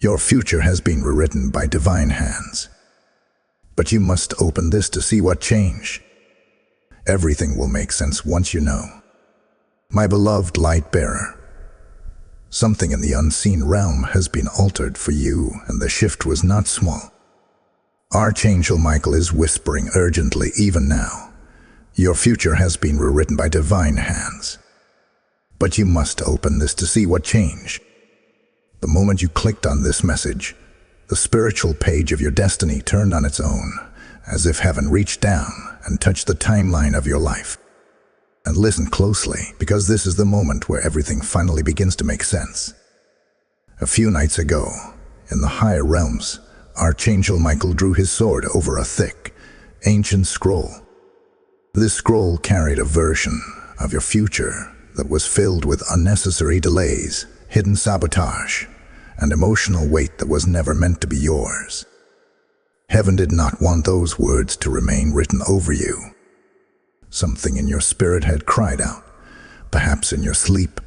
Your future has been rewritten by divine hands. But you must open this to see what changed. Everything will make sense once you know. My beloved light bearer, something in the unseen realm has been altered for you, and the shift was not small. Archangel Michael is whispering urgently even now. Your future has been rewritten by divine hands. But you must open this to see what changed. The moment you clicked on this message, the spiritual page of your destiny turned on its own, as if heaven reached down and touched the timeline of your life. And listen closely, because this is the moment where everything finally begins to make sense. A few nights ago, in the higher realms, Archangel Michael drew his sword over a thick, ancient scroll. This scroll carried a version of your future that was filled with unnecessary delays, hidden sabotage, and emotional weight that was never meant to be yours. Heaven did not want those words to remain written over you. Something in your spirit had cried out, perhaps in your sleep,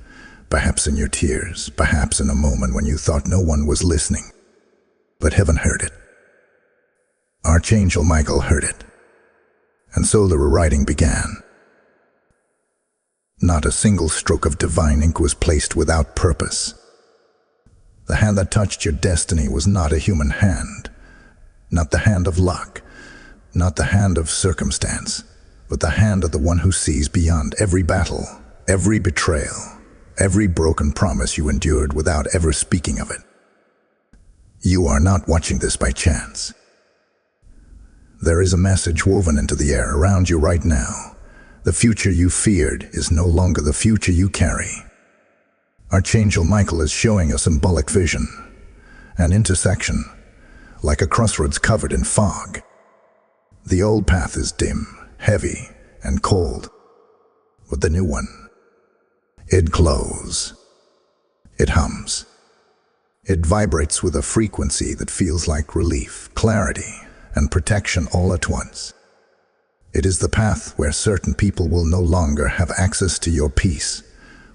perhaps in your tears, perhaps in a moment when you thought no one was listening. But heaven heard it. Archangel Michael heard it. And so the rewriting began. Not a single stroke of divine ink was placed without purpose. The hand that touched your destiny was not a human hand, not the hand of luck, not the hand of circumstance, but the hand of the one who sees beyond every battle, every betrayal, every broken promise you endured without ever speaking of it. You are not watching this by chance. There is a message woven into the air around you right now. The future you feared is no longer the future you carry. Archangel Michael is showing a symbolic vision, an intersection, like a crossroads covered in fog. The old path is dim, heavy, and cold, but the new one, it glows, it hums, it vibrates with a frequency that feels like relief, clarity, and protection all at once. It is the path where certain people will no longer have access to your peace,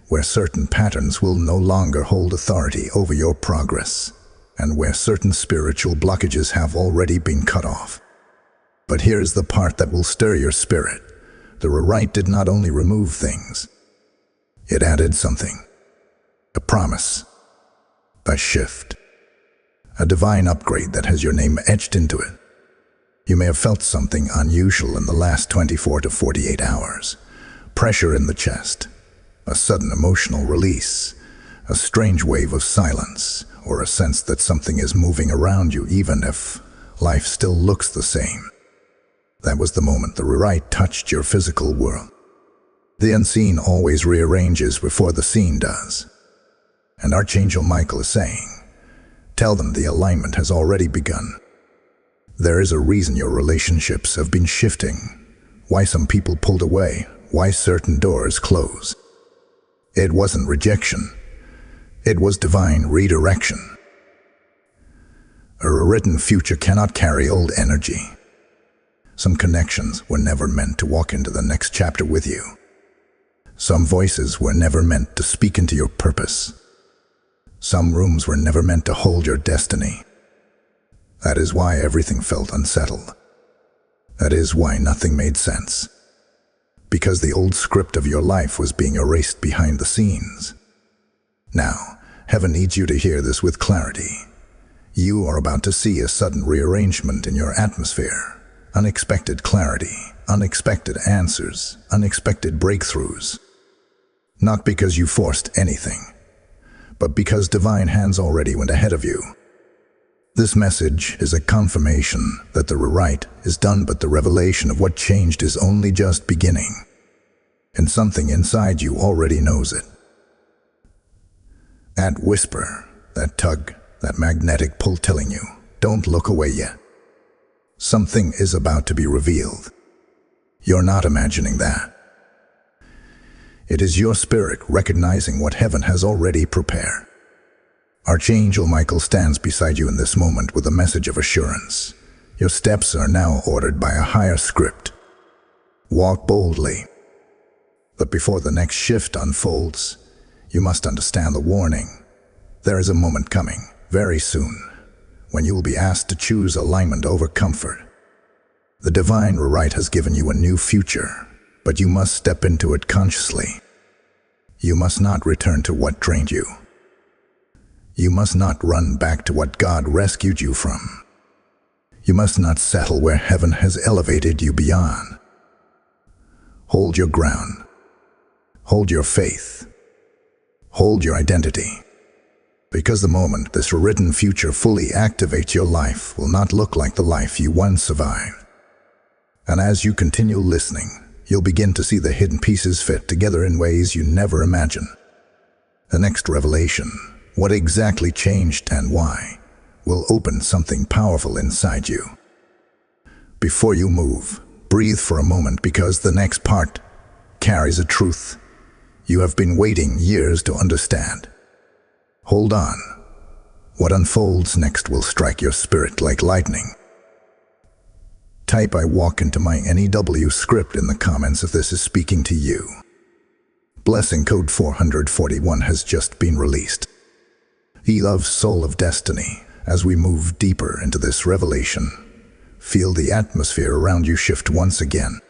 where certain patterns will no longer hold authority over your progress, and where certain spiritual blockages have already been cut off. But here's the part that will stir your spirit. The rewrite did not only remove things, it added something. A promise, a shift, a divine upgrade that has your name etched into it. You may have felt something unusual in the last 24 to 48 hours. Pressure in the chest, a sudden emotional release, a strange wave of silence, or a sense that something is moving around you even if life still looks the same. That was the moment the rewrite touched your physical world. The unseen always rearranges before the seen does. And Archangel Michael is saying, tell them the alignment has already begun. There is a reason your relationships have been shifting, why some people pulled away, why certain doors close. It wasn't rejection, it was divine redirection. A rewritten future cannot carry old energy. Some connections were never meant to walk into the next chapter with you. Some voices were never meant to speak into your purpose. Some rooms were never meant to hold your destiny. That is why everything felt unsettled. That is why nothing made sense. Because the old script of your life was being erased behind the scenes. Now, heaven needs you to hear this with clarity. You are about to see a sudden rearrangement in your atmosphere. Unexpected clarity, unexpected answers, unexpected breakthroughs. Not because you forced anything, but because divine hands already went ahead of you. This message is a confirmation that the rewrite is done, but the revelation of what changed is only just beginning. And something inside you already knows it. That whisper, that tug, that magnetic pull telling you, don't look away yet. Something is about to be revealed. You're not imagining that. It is your spirit recognizing what heaven has already prepared. Archangel Michael stands beside you in this moment with a message of assurance. Your steps are now ordered by a higher script. Walk boldly. But before the next shift unfolds, you must understand the warning. There is a moment coming, very soon, when you will be asked to choose alignment over comfort. The divine rewrite has given you a new future, but you must step into it consciously. You must not return to what drained you. You must not run back to what God rescued you from. You must not settle where heaven has elevated you beyond. Hold your ground. Hold your faith. Hold your identity. Because the moment this rewritten future fully activates your life will not look like the life you once survived. And as you continue listening, you'll begin to see the hidden pieces fit together in ways you never imagined. The next revelation, what exactly changed and why, will open something powerful inside you. Before you move, breathe for a moment, because the next part carries a truth you have been waiting years to understand. Hold on. What unfolds next will strike your spirit like lightning. Type "I walk into my NEW script" in the comments if this is speaking to you. Blessing code 441 has just been released. He loves Soul of Destiny. As we move deeper into this revelation, feel the atmosphere around you shift once again.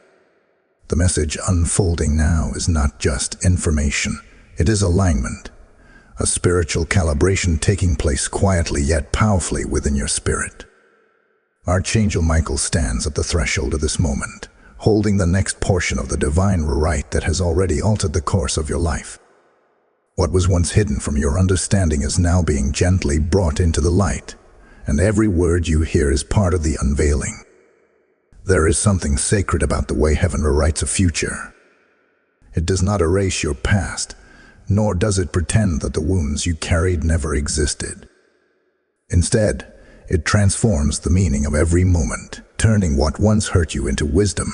The message unfolding now is not just information, it is alignment, a spiritual calibration taking place quietly yet powerfully within your spirit. Archangel Michael stands at the threshold of this moment, holding the next portion of the divine rewrite that has already altered the course of your life. What was once hidden from your understanding is now being gently brought into the light, and every word you hear is part of the unveiling. There is something sacred about the way heaven rewrites a future. It does not erase your past, nor does it pretend that the wounds you carried never existed. Instead, it transforms the meaning of every moment, turning what once hurt you into wisdom,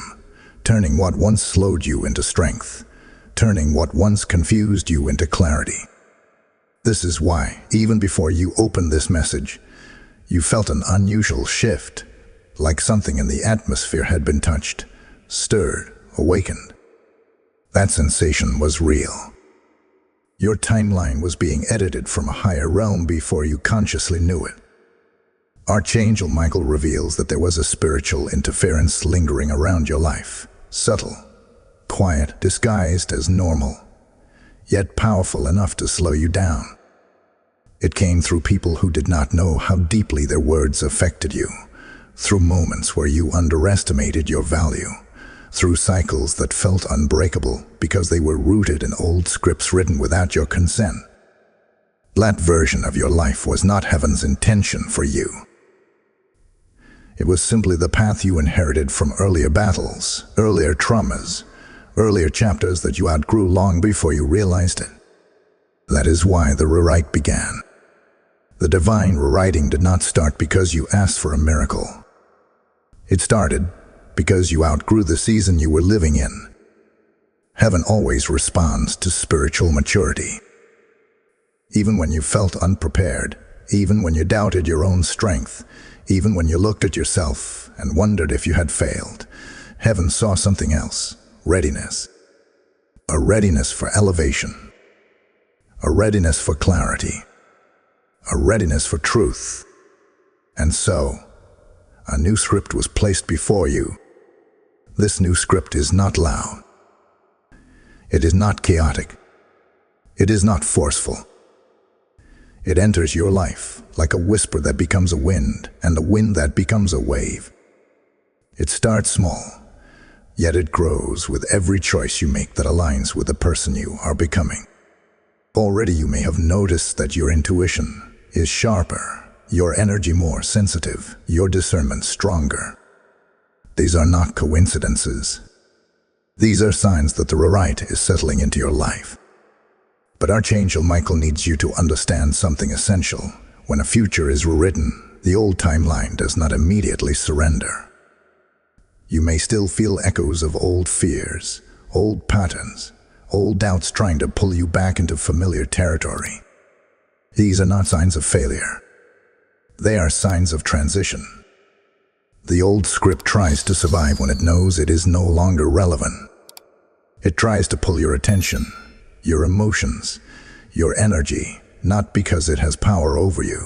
turning what once slowed you into strength, turning what once confused you into clarity. This is why, even before you opened this message, you felt an unusual shift, like something in the atmosphere had been touched, stirred, awakened. That sensation was real. Your timeline was being edited from a higher realm before you consciously knew it. Archangel Michael reveals that there was a spiritual interference lingering around your life, subtle, quiet, disguised as normal, yet powerful enough to slow you down. It came through people who did not know how deeply their words affected you, through moments where you underestimated your value, through cycles that felt unbreakable because they were rooted in old scripts written without your consent. That version of your life was not heaven's intention for you. It was simply the path you inherited from earlier battles, earlier traumas, earlier chapters that you outgrew long before you realized it. That is why the rewrite began. The divine rewriting did not start because you asked for a miracle. It started because you outgrew the season you were living in. Heaven always responds to spiritual maturity. Even when you felt unprepared, even when you doubted your own strength, even when you looked at yourself and wondered if you had failed, heaven saw something else: readiness. A readiness for elevation. A readiness for clarity. A readiness for truth. And so, a new script was placed before you. This new script is not loud. It is not chaotic. It is not forceful. It enters your life like a whisper that becomes a wind, and a wind that becomes a wave. It starts small, yet it grows with every choice you make that aligns with the person you are becoming. Already you may have noticed that your intuition is sharper, your energy more sensitive, your discernment stronger. These are not coincidences. These are signs that the rewrite is settling into your life. But Archangel Michael needs you to understand something essential. When a future is rewritten, the old timeline does not immediately surrender. You may still feel echoes of old fears, old patterns, old doubts trying to pull you back into familiar territory. These are not signs of failure. They are signs of transition. The old script tries to survive when it knows it is no longer relevant. It tries to pull your attention, your emotions, your energy, not because it has power over you,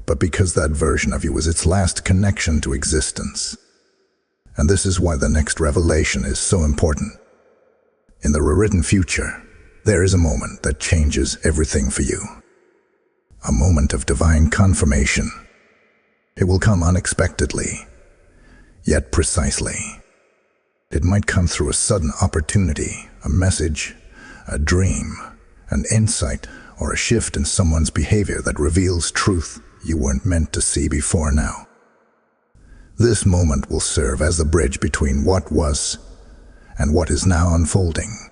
but because that version of you was its last connection to existence. And this is why the next revelation is so important. In the rewritten future, there is a moment that changes everything for you. A moment of divine confirmation. It will come unexpectedly, yet precisely. It might come through a sudden opportunity, a message, a dream, an insight, or a shift in someone's behavior that reveals truth you weren't meant to see before now. This moment will serve as the bridge between what was and what is now unfolding.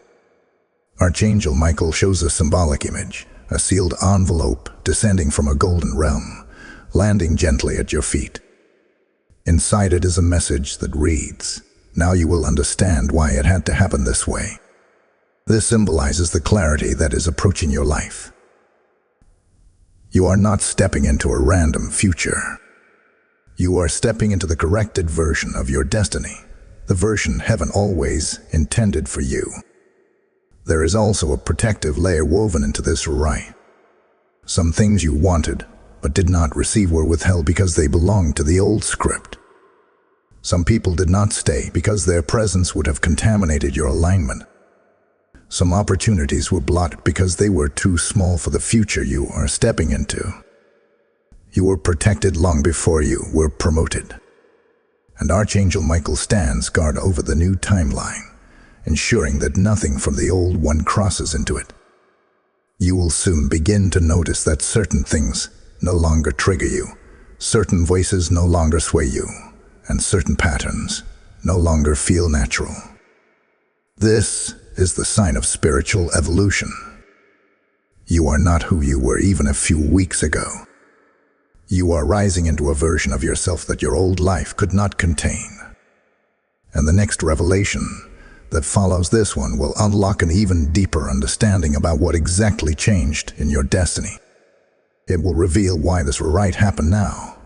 Archangel Michael shows a symbolic image, a sealed envelope descending from a golden realm, landing gently at your feet. Inside it is a message that reads, "Now you will understand why it had to happen this way." This symbolizes the clarity that is approaching your life. You are not stepping into a random future. You are stepping into the corrected version of your destiny, the version heaven always intended for you. There is also a protective layer woven into this rewrite. Some things you wanted but did not receive were withheld because they belonged to the old script. Some people did not stay because their presence would have contaminated your alignment. Some opportunities were blotted because they were too small for the future you are stepping into. You were protected long before you were promoted. And Archangel Michael stands guard over the new timeline, ensuring that nothing from the old one crosses into it. You will soon begin to notice that certain things no longer trigger you, certain voices no longer sway you, and certain patterns no longer feel natural. This is the sign of spiritual evolution. You are not who you were even a few weeks ago. You are rising into a version of yourself that your old life could not contain. And the next revelation that follows this one will unlock an even deeper understanding about what exactly changed in your destiny. It will reveal why this rewrite happened now,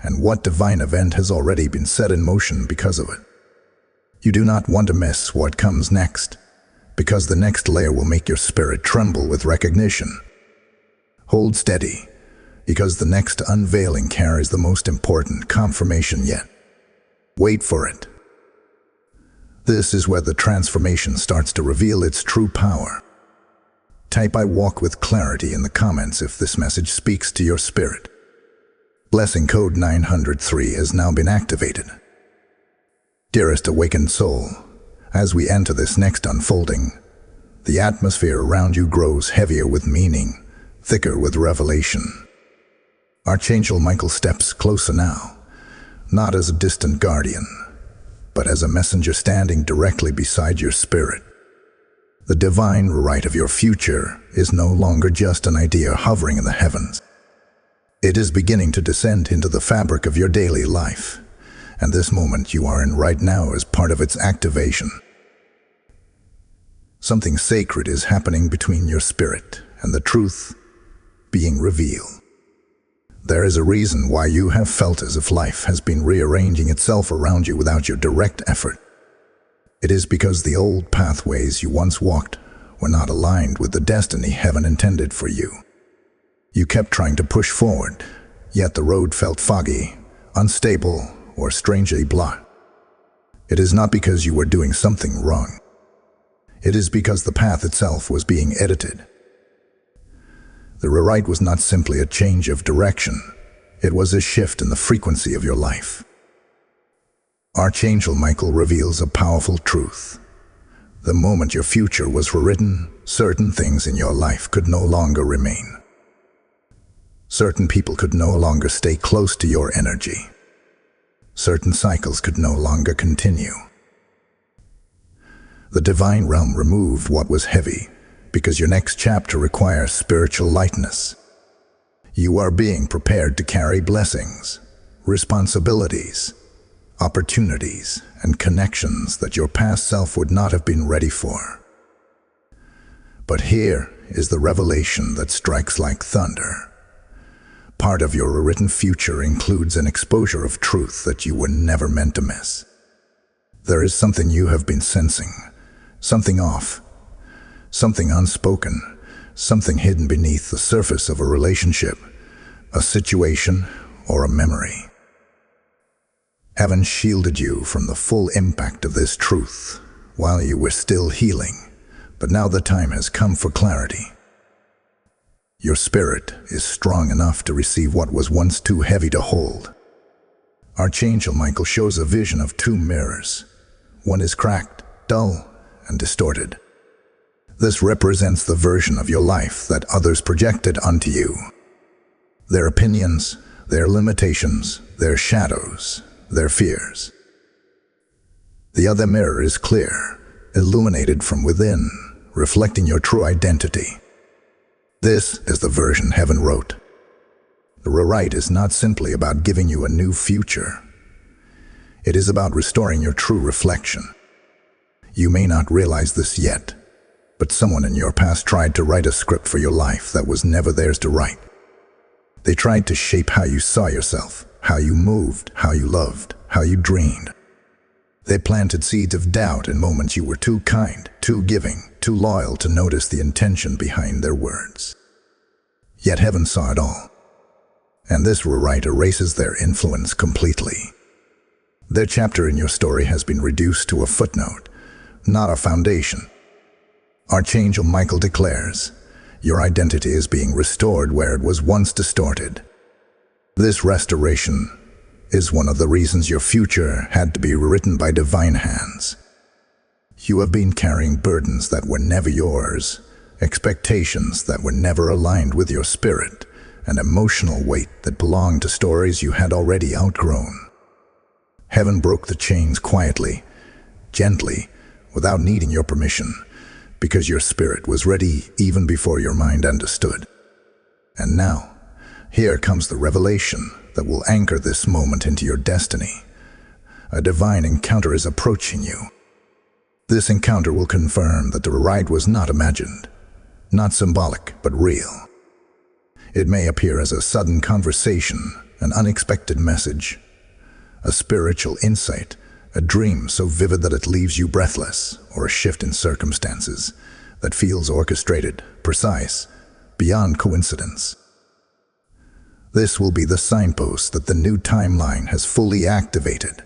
and what divine event has already been set in motion because of it. You do not want to miss what comes next, because the next layer will make your spirit tremble with recognition. Hold steady, because the next unveiling carries the most important confirmation yet. Wait for it. This is where the transformation starts to reveal its true power. Type "I walk with clarity" in the comments if this message speaks to your spirit. Blessing code 903 has now been activated. Dearest awakened soul, as we enter this next unfolding, the atmosphere around you grows heavier with meaning, thicker with revelation. Archangel Michael steps closer now, not as a distant guardian, but as a messenger standing directly beside your spirit. The divine rewrite of your future is no longer just an idea hovering in the heavens. It is beginning to descend into the fabric of your daily life, and this moment you are in right now is part of its activation. Something sacred is happening between your spirit and the truth being revealed. There is a reason why you have felt as if life has been rearranging itself around you without your direct effort. It is because the old pathways you once walked were not aligned with the destiny heaven intended for you. You kept trying to push forward, yet the road felt foggy, unstable, or strangely blocked. It is not because you were doing something wrong. It is because the path itself was being edited. The rewrite was not simply a change of direction. It was a shift in the frequency of your life. Archangel Michael reveals a powerful truth. The moment your future was rewritten, certain things in your life could no longer remain. Certain people could no longer stay close to your energy. Certain cycles could no longer continue. The divine realm removed what was heavy, because your next chapter requires spiritual lightness. You are being prepared to carry blessings, responsibilities, opportunities, and connections that your past self would not have been ready for. But here is the revelation that strikes like thunder. Part of your rewritten future includes an exposure of truth that you were never meant to miss. There is something you have been sensing, something off, something unspoken, something hidden beneath the surface of a relationship, a situation, or a memory. Heaven shielded you from the full impact of this truth while you were still healing, but now the time has come for clarity. Your spirit is strong enough to receive what was once too heavy to hold. Archangel Michael shows a vision of two mirrors. One is cracked, dull, and distorted. This represents the version of your life that others projected onto you. Their opinions, their limitations, their shadows, their fears. The other mirror is clear, illuminated from within, reflecting your true identity. This is the version heaven wrote. The rewrite is not simply about giving you a new future. It is about restoring your true reflection. You may not realize this yet, but someone in your past tried to write a script for your life that was never theirs to write. They tried to shape how you saw yourself, how you moved, how you loved, how you dreamed. They planted seeds of doubt in moments you were too kind, too giving, too loyal to notice the intention behind their words. Yet heaven saw it all. And this rewrite erases their influence completely. Their chapter in your story has been reduced to a footnote, not a foundation. Archangel Michael declares, your identity is being restored where it was once distorted. This restoration is one of the reasons your future had to be rewritten by divine hands. You have been carrying burdens that were never yours, expectations that were never aligned with your spirit, an emotional weight that belonged to stories you had already outgrown. Heaven broke the chains quietly, gently, without needing your permission, because your spirit was ready even before your mind understood. And now, here comes the revelation that will anchor this moment into your destiny. A divine encounter is approaching you. This encounter will confirm that the rewrite was not imagined, not symbolic, but real. It may appear as a sudden conversation, an unexpected message, a spiritual insight, a dream so vivid that it leaves you breathless, or a shift in circumstances that feels orchestrated, precise, beyond coincidence. This will be the signpost that the new timeline has fully activated.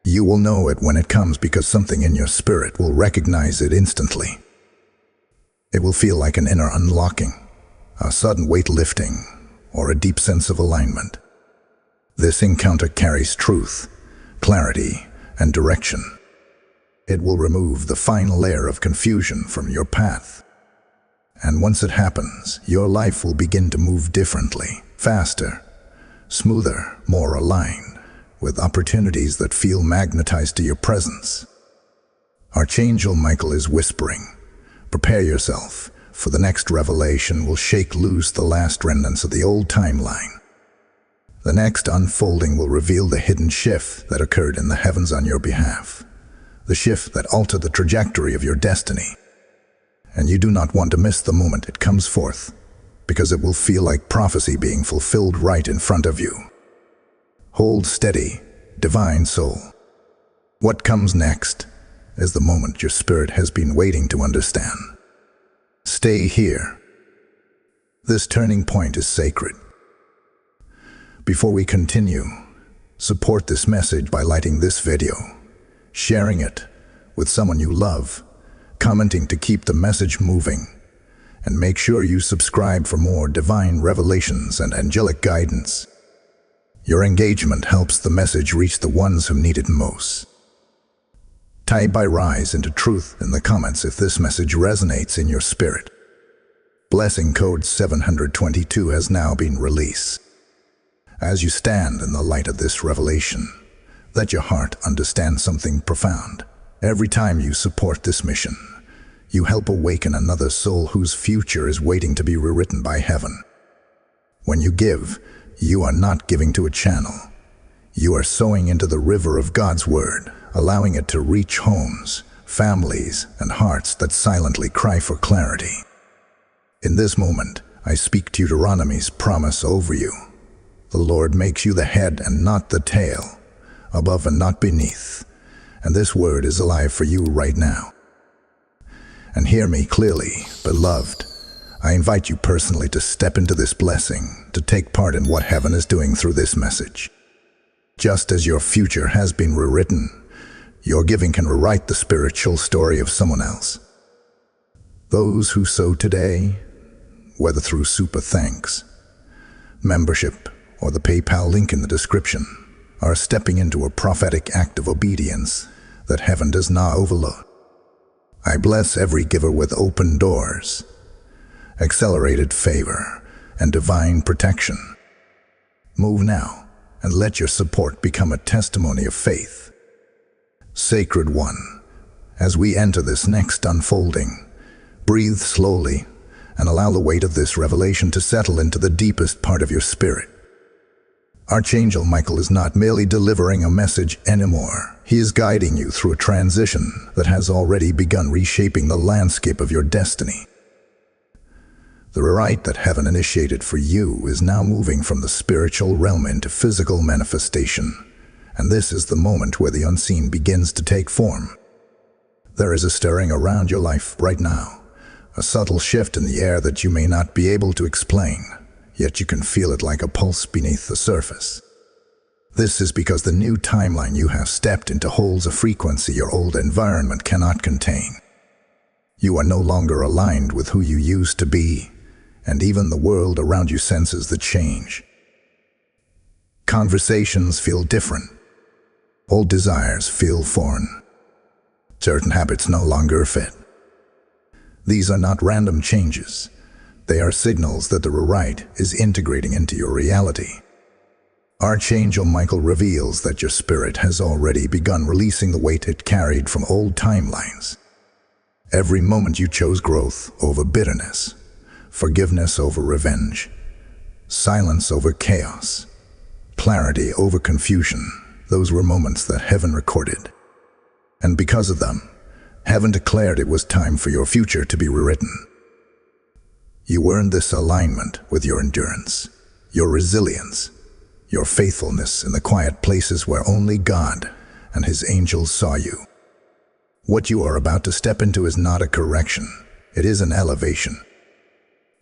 You will know it when it comes because something in your spirit will recognize it instantly. It will feel like an inner unlocking, a sudden weight lifting, or a deep sense of alignment. This encounter carries truth, clarity, and direction. It will remove the final layer of confusion from your path. And once it happens, your life will begin to move differently, faster, smoother, more aligned, with opportunities that feel magnetized to your presence. Archangel Michael is whispering, prepare yourself, for the next revelation will shake loose the last remnants of the old timeline. The next unfolding will reveal the hidden shift that occurred in the heavens on your behalf, the shift that altered the trajectory of your destiny. And you do not want to miss the moment it comes forth, because it will feel like prophecy being fulfilled right in front of you. Hold steady, divine soul. What comes next is the moment your spirit has been waiting to understand. Stay here. This turning point is sacred. Before we continue, support this message by liking this video, sharing it with someone you love, commenting to keep the message moving, and make sure you subscribe for more divine revelations and angelic guidance. Your engagement helps the message reach the ones who need it most. Type "I rise into truth" in the comments if this message resonates in your spirit. Blessing code 722 has now been released. As you stand in the light of this revelation, let your heart understand something profound. Every time you support this mission, you help awaken another soul whose future is waiting to be rewritten by heaven. When you give, you are not giving to a channel. You are sowing into the river of God's Word, allowing it to reach homes, families, and hearts that silently cry for clarity. In this moment, I speak Deuteronomy's promise over you. The Lord makes you the head and not the tail, above and not beneath. And this word is alive for you right now. And hear me clearly, beloved. I invite you personally to step into this blessing, to take part in what heaven is doing through this message. Just as your future has been rewritten, your giving can rewrite the spiritual story of someone else. Those who sow today, whether through super thanks, membership, or the PayPal link in the description, are stepping into a prophetic act of obedience that heaven does not overlook. I bless every giver with open doors, accelerated favor, and divine protection. Move now and let your support become a testimony of faith. Sacred One, as we enter this next unfolding, breathe slowly and allow the weight of this revelation to settle into the deepest part of your spirit. Archangel Michael is not merely delivering a message anymore. He is guiding you through a transition that has already begun reshaping the landscape of your destiny. The rewrite that heaven initiated for you is now moving from the spiritual realm into physical manifestation, and this is the moment where the unseen begins to take form. There is a stirring around your life right now, a subtle shift in the air that you may not be able to explain, yet you can feel it like a pulse beneath the surface. This is because the new timeline you have stepped into holds a frequency your old environment cannot contain. You are no longer aligned with who you used to be, and even the world around you senses the change. Conversations feel different. Old desires feel foreign. Certain habits no longer fit. These are not random changes. They are signals that the rewrite is integrating into your reality. Archangel Michael reveals that your spirit has already begun releasing the weight it carried from old timelines. Every moment you chose growth over bitterness, forgiveness over revenge, silence over chaos, clarity over confusion. Those were moments that heaven recorded. And because of them, heaven declared it was time for your future to be rewritten. You earned this alignment with your endurance, your resilience, your faithfulness in the quiet places where only God and His angels saw you. What you are about to step into is not a correction, it is an elevation.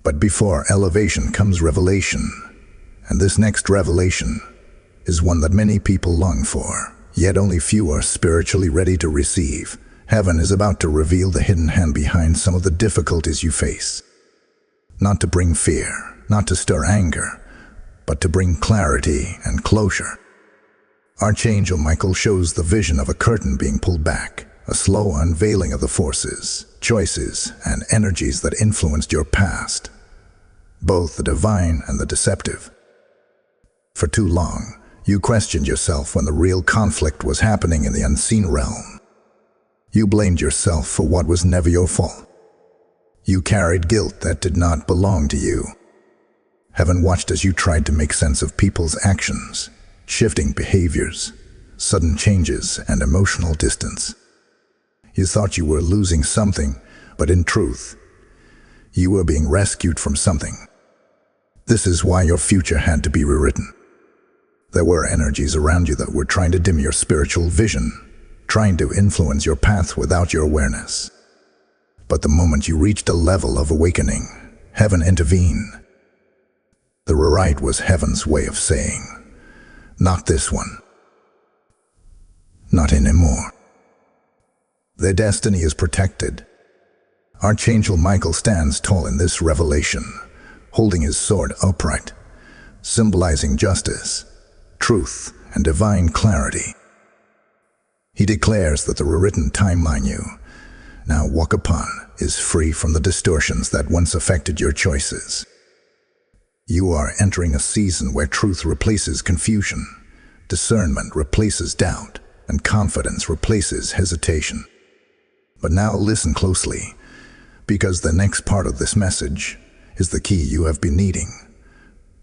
But before elevation comes revelation, and this next revelation is one that many people long for, yet only few are spiritually ready to receive. Heaven is about to reveal the hidden hand behind some of the difficulties you face. Not to bring fear, not to stir anger, but to bring clarity and closure. Archangel Michael shows the vision of a curtain being pulled back, a slow unveiling of the forces, choices, and energies that influenced your past, both the divine and the deceptive. For too long, you questioned yourself when the real conflict was happening in the unseen realm. You blamed yourself for what was never your fault. You carried guilt that did not belong to you. Heaven watched as you tried to make sense of people's actions, shifting behaviors, sudden changes, and emotional distance. You thought you were losing something, but in truth, you were being rescued from something. This is why your future had to be rewritten. There were energies around you that were trying to dim your spiritual vision, trying to influence your path without your awareness. But the moment you reached a level of awakening, heaven intervened. The rewrite was heaven's way of saying, not this one. Not anymore. Their destiny is protected. Archangel Michael stands tall in this revelation, holding his sword upright, symbolizing justice, truth, and divine clarity. He declares that the rewritten timeline you now walk upon is free from the distortions that once affected your choices. You are entering a season where truth replaces confusion, discernment replaces doubt, and confidence replaces hesitation. But now listen closely, because the next part of this message is the key you have been needing.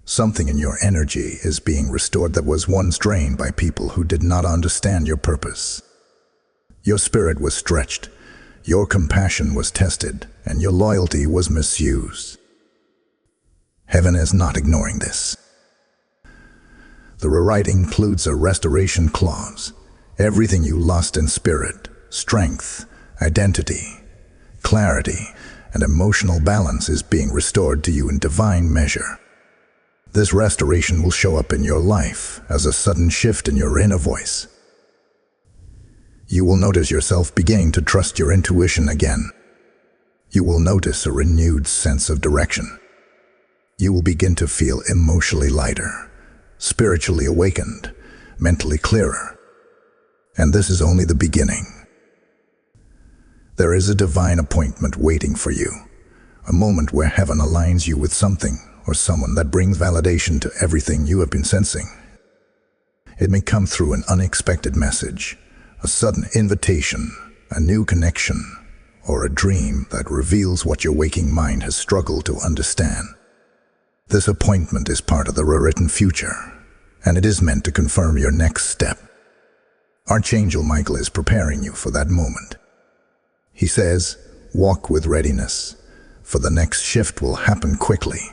Something in your energy is being restored that was once drained by people who did not understand your purpose. Your spirit was stretched, your compassion was tested, and your loyalty was misused. Heaven is not ignoring this. The rewrite includes a restoration clause. Everything you lost in spirit, strength, identity, clarity, and emotional balance is being restored to you in divine measure. This restoration will show up in your life as a sudden shift in your inner voice. You will notice yourself beginning to trust your intuition again. You will notice a renewed sense of direction. You will begin to feel emotionally lighter, spiritually awakened, mentally clearer. And this is only the beginning. There is a divine appointment waiting for you, a moment where heaven aligns you with something or someone that brings validation to everything you have been sensing. It may come through an unexpected message, a sudden invitation, a new connection, or a dream that reveals what your waking mind has struggled to understand. This appointment is part of the rewritten future, and it is meant to confirm your next step. Archangel Michael is preparing you for that moment. He says, walk with readiness, for the next shift will happen quickly.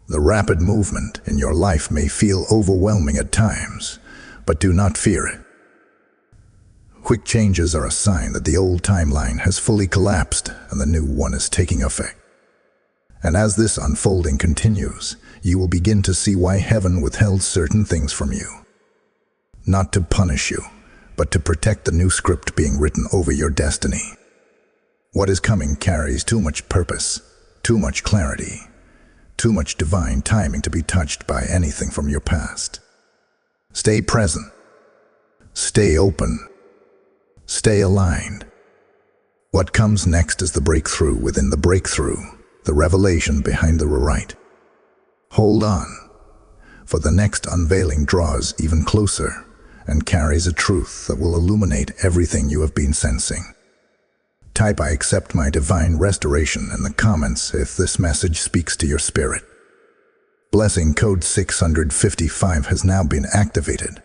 The rapid movement in your life may feel overwhelming at times, but do not fear it. Quick changes are a sign that the old timeline has fully collapsed and the new one is taking effect. And as this unfolding continues, you will begin to see why heaven withheld certain things from you. Not to punish you, but to protect the new script being written over your destiny. What is coming carries too much purpose, too much clarity, too much divine timing to be touched by anything from your past. Stay present. Stay open. Stay aligned. What comes next is the breakthrough within the breakthrough, the revelation behind the rewrite. Hold on, for the next unveiling draws even closer and carries a truth that will illuminate everything you have been sensing. Type "I accept my divine restoration" in the comments if this message speaks to your spirit. Blessing code 655 has now been activated.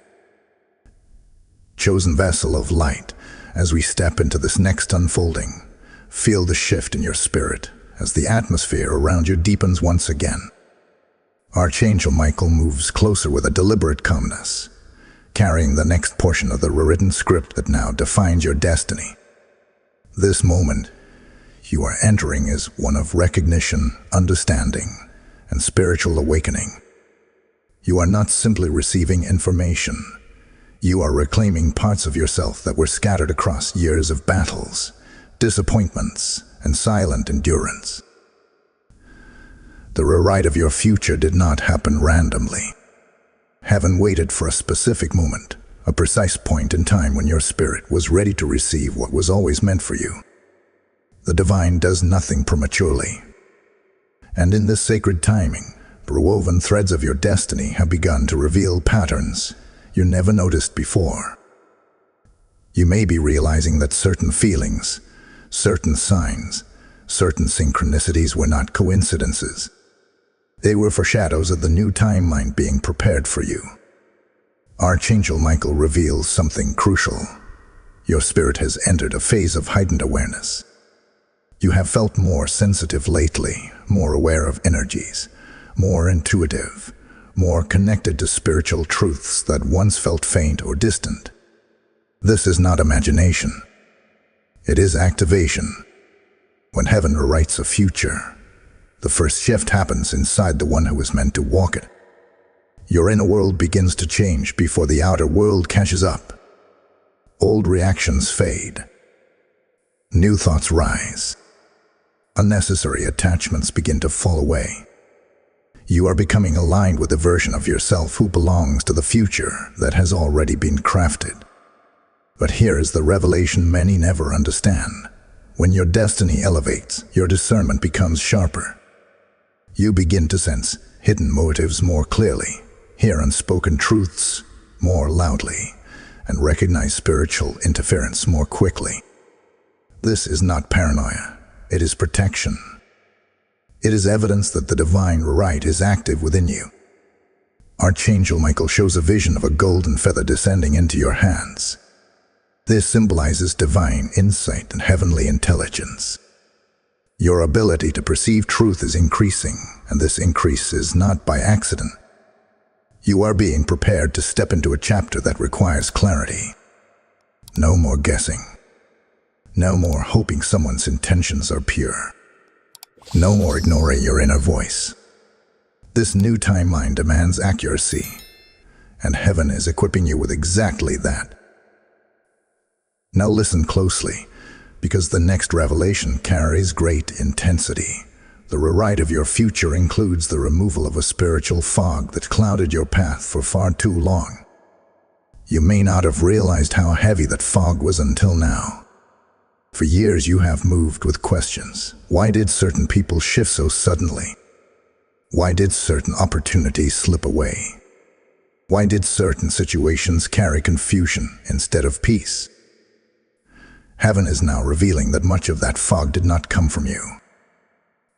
Chosen vessel of light, as we step into this next unfolding, feel the shift in your spirit as the atmosphere around you deepens once again. Archangel Michael moves closer with a deliberate calmness, carrying the next portion of the rewritten script that now defines your destiny. This moment you are entering is one of recognition, understanding, and spiritual awakening. You are not simply receiving information. You are reclaiming parts of yourself that were scattered across years of battles, disappointments, and silent endurance. The rewrite of your future did not happen randomly. Heaven waited for a specific moment, a precise point in time when your spirit was ready to receive what was always meant for you. The divine does nothing prematurely. And in this sacred timing, the woven threads of your destiny have begun to reveal patterns you never noticed before. You may be realizing that certain feelings, certain signs, certain synchronicities were not coincidences. They were foreshadows of the new timeline being prepared for you. Archangel Michael reveals something crucial. Your spirit has entered a phase of heightened awareness. You have felt more sensitive lately, more aware of energies, more intuitive, more connected to spiritual truths that once felt faint or distant. This is not imagination. It is activation. When heaven rewrites a future, the first shift happens inside the one who is meant to walk it. Your inner world begins to change before the outer world catches up. Old reactions fade. New thoughts rise. Unnecessary attachments begin to fall away. You are becoming aligned with the version of yourself who belongs to the future that has already been crafted. But here is the revelation many never understand. When your destiny elevates, your discernment becomes sharper. You begin to sense hidden motives more clearly, hear unspoken truths more loudly, and recognize spiritual interference more quickly. This is not paranoia, it is protection. It is evidence that the divine rewrite is active within you. Archangel Michael shows a vision of a golden feather descending into your hands. This symbolizes divine insight and heavenly intelligence. Your ability to perceive truth is increasing, and this increase is not by accident. You are being prepared to step into a chapter that requires clarity. No more guessing. No more hoping someone's intentions are pure. No more ignoring your inner voice. This new timeline demands accuracy, and heaven is equipping you with exactly that. Now listen closely, because the next revelation carries great intensity. The rewrite of your future includes the removal of a spiritual fog that clouded your path for far too long. You may not have realized how heavy that fog was until now. For years you have moved with questions. Why did certain people shift so suddenly? Why did certain opportunities slip away? Why did certain situations carry confusion instead of peace? Heaven is now revealing that much of that fog did not come from you.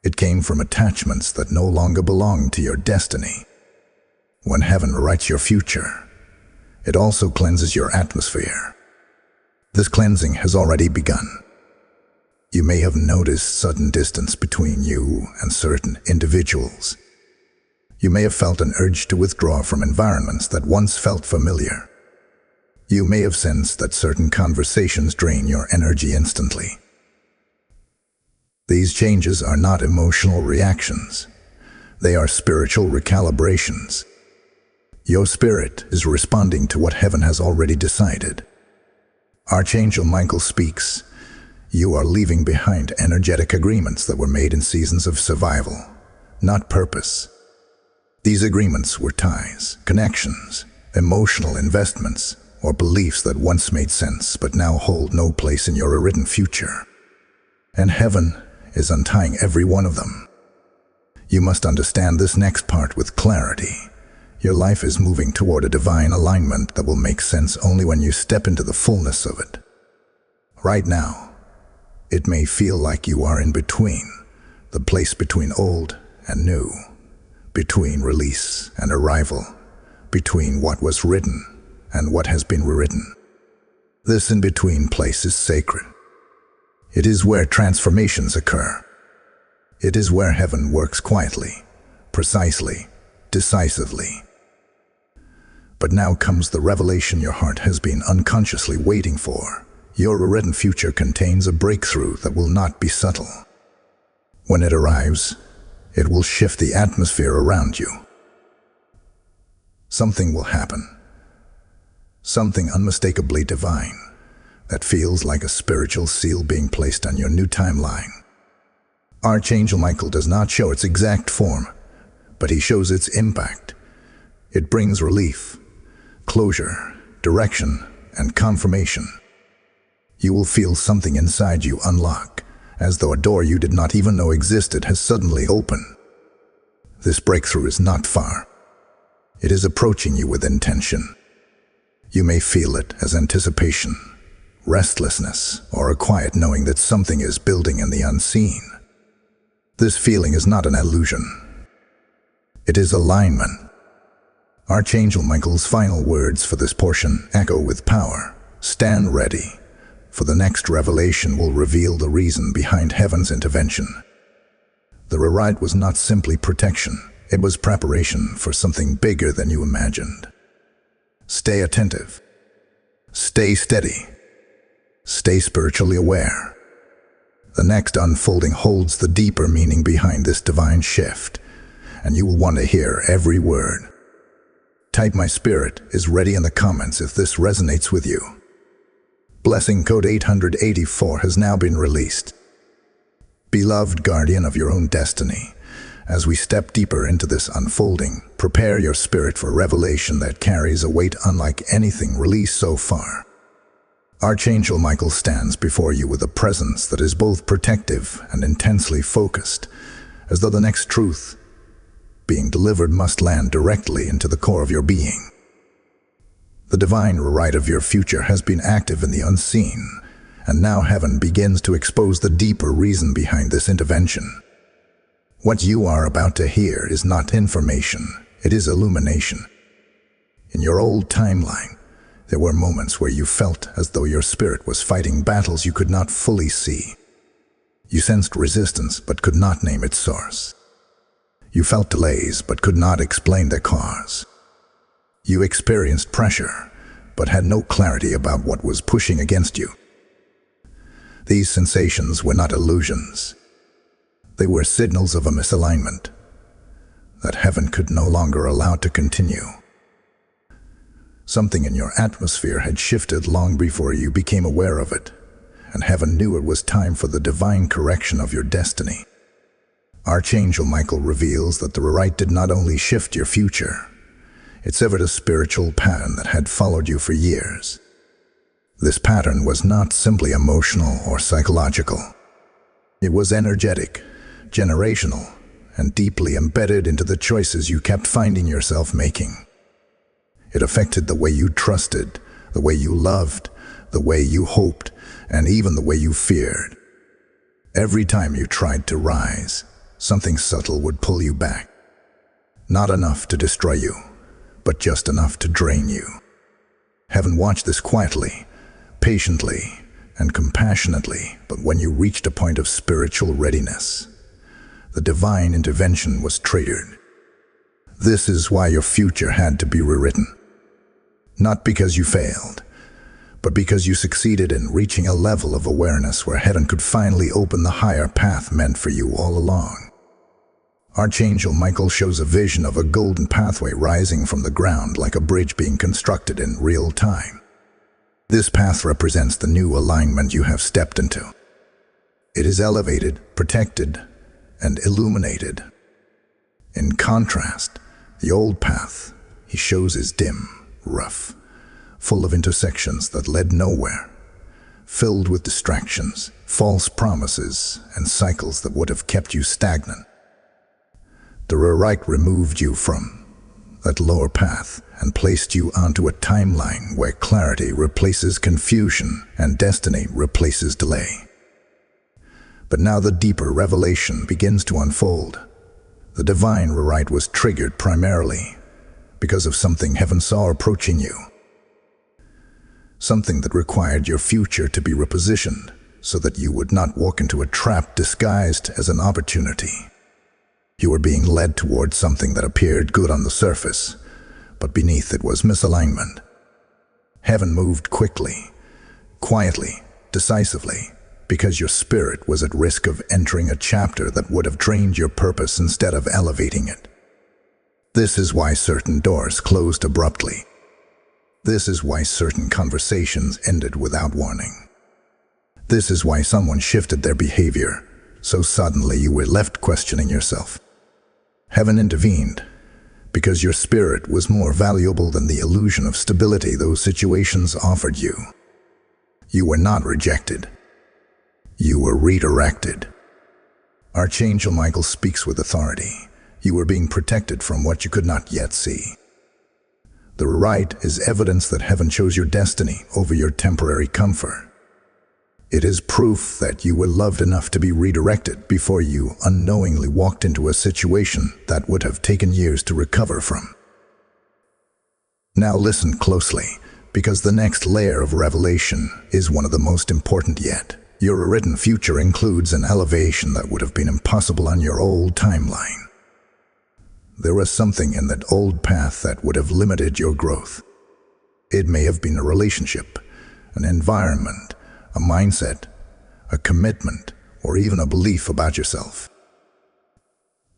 It came from attachments that no longer belong to your destiny. When heaven rewrites your future, it also cleanses your atmosphere. This cleansing has already begun. You may have noticed sudden distance between you and certain individuals. You may have felt an urge to withdraw from environments that once felt familiar. You may have sensed that certain conversations drain your energy instantly. These changes are not emotional reactions. They are spiritual recalibrations. Your spirit is responding to what heaven has already decided. Archangel Michael speaks. You are leaving behind energetic agreements that were made in seasons of survival, not purpose. These agreements were ties, connections, emotional investments, or beliefs that once made sense but now hold no place in your rewritten future. And heaven is untying every one of them. You must understand this next part with clarity. Your life is moving toward a divine alignment that will make sense only when you step into the fullness of it. Right now, it may feel like you are in between, the place between old and new, between release and arrival, between what was written and what has been rewritten. This in-between place is sacred. It is where transformations occur. It is where heaven works quietly, precisely, decisively. But now comes the revelation your heart has been unconsciously waiting for. Your rewritten future contains a breakthrough that will not be subtle. When it arrives, it will shift the atmosphere around you. Something will happen. Something unmistakably divine that feels like a spiritual seal being placed on your new timeline. Archangel Michael does not show its exact form, but he shows its impact. It brings relief, closure, direction, and confirmation. You will feel something inside you unlock, as though a door you did not even know existed has suddenly opened. This breakthrough is not far. It is approaching you with intention. You may feel it as anticipation, restlessness, or a quiet knowing that something is building in the unseen. This feeling is not an illusion. It is alignment. Archangel Michael's final words for this portion echo with power. Stand ready, for the next revelation will reveal the reason behind heaven's intervention. The rewrite was not simply protection, it was preparation for something bigger than you imagined. Stay attentive. Stay steady. Stay spiritually aware. The next unfolding holds the deeper meaning behind this divine shift, and you will want to hear every word. Type "My spirit is ready" in the comments if this resonates with you. Blessing code 884 has now been released. Beloved guardian of your own destiny, as we step deeper into this unfolding, prepare your spirit for revelation that carries a weight unlike anything released so far. Archangel Michael stands before you with a presence that is both protective and intensely focused, as though the next truth being delivered must land directly into the core of your being. The divine rewrite of your future has been active in the unseen, and now heaven begins to expose the deeper reason behind this intervention. What you are about to hear is not information, it is illumination. In your old timeline, there were moments where you felt as though your spirit was fighting battles you could not fully see. You sensed resistance but could not name its source. You felt delays but could not explain their cause. You experienced pressure but had no clarity about what was pushing against you. These sensations were not illusions. They were signals of a misalignment that heaven could no longer allow to continue. Something in your atmosphere had shifted long before you became aware of it, and heaven knew it was time for the divine correction of your destiny. Archangel Michael reveals that the rewrite did not only shift your future, it severed a spiritual pattern that had followed you for years. This pattern was not simply emotional or psychological. It was energetic, generational, and deeply embedded into the choices you kept finding yourself making. It affected the way you trusted, the way you loved, the way you hoped, and even the way you feared. Every time you tried to rise, something subtle would pull you back. Not enough to destroy you, but just enough to drain you. Heaven watched this quietly, patiently, and compassionately, but when you reached a point of spiritual readiness, the divine intervention was triggered. This is why your future had to be rewritten. Not because you failed, but because you succeeded in reaching a level of awareness where heaven could finally open the higher path meant for you all along. Archangel Michael shows a vision of a golden pathway rising from the ground like a bridge being constructed in real time. This path represents the new alignment you have stepped into. It is elevated, protected, and illuminated. In contrast, the old path he shows is dim, rough, full of intersections that led nowhere, filled with distractions, false promises, and cycles that would have kept you stagnant. The rewrite removed you from that lower path and placed you onto a timeline where clarity replaces confusion and destiny replaces delay. But now the deeper revelation begins to unfold. The divine rewrite was triggered primarily because of something heaven saw approaching you. Something that required your future to be repositioned so that you would not walk into a trap disguised as an opportunity. You were being led towards something that appeared good on the surface, but beneath it was misalignment. Heaven moved quickly, quietly, decisively, because your spirit was at risk of entering a chapter that would have drained your purpose instead of elevating it. This is why certain doors closed abruptly. This is why certain conversations ended without warning. This is why someone shifted their behavior so suddenly you were left questioning yourself. Heaven intervened because your spirit was more valuable than the illusion of stability those situations offered you. You were not rejected. You were redirected. Archangel Michael speaks with authority. You were being protected from what you could not yet see. The rewrite is evidence that heaven chose your destiny over your temporary comfort. It is proof that you were loved enough to be redirected before you unknowingly walked into a situation that would have taken years to recover from. Now listen closely, because the next layer of revelation is one of the most important yet. Your rewritten future includes an elevation that would have been impossible on your old timeline. There was something in that old path that would have limited your growth. It may have been a relationship, an environment, a mindset, a commitment, or even a belief about yourself.